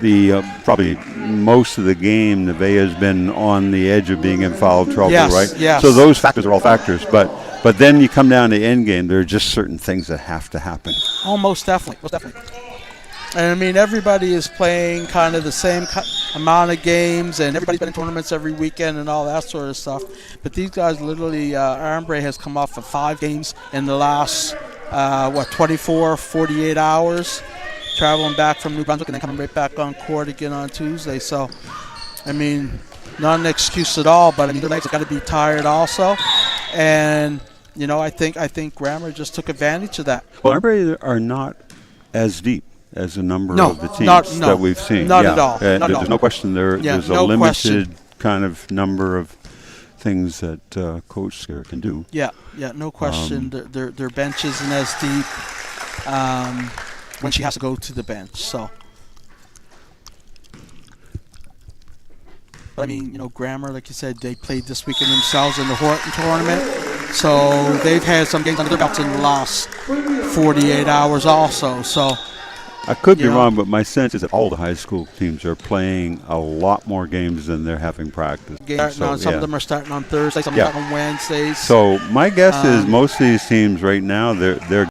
B: The probably most of the game, Nevaeh has been on the edge of being in foul trouble, right?
A: Yes.
B: So those factors are all factors, but then you come down to end game, there are just certain things that have to happen.
A: Oh, most definitely, And I mean, everybody is playing kind of the same amount of games, and everybody's been in tournaments every weekend and all that sort of stuff. But these guys, literally, Armbrae has come off of 5 games in the last 24, 48 hours. Traveling back from New Brunswick and then coming right back on court again on Tuesday. So, I mean, not an excuse at all, but I mean, their legs have got to be tired also. And, I think Grammar just took advantage of that.
B: Well, Armbrae are not as deep as a number of the teams that we've seen.
A: Not at all.
B: There's no question there's a limited kind of number of things that Coach Scare can do.
A: Yeah, no question. Their bench isn't as deep. When she has to go to the bench, so. But I mean, Grammar, like you said, they played this weekend themselves in the Horton tournament, so they've had some games under their belts in the last 48 hours also. So.
B: I could be wrong, but my sense is that all the high school teams are playing a lot more games than they're having practice.
A: Some of them are starting on Thursdays, some are starting on Wednesdays.
B: So my guess is most of these teams right now, they're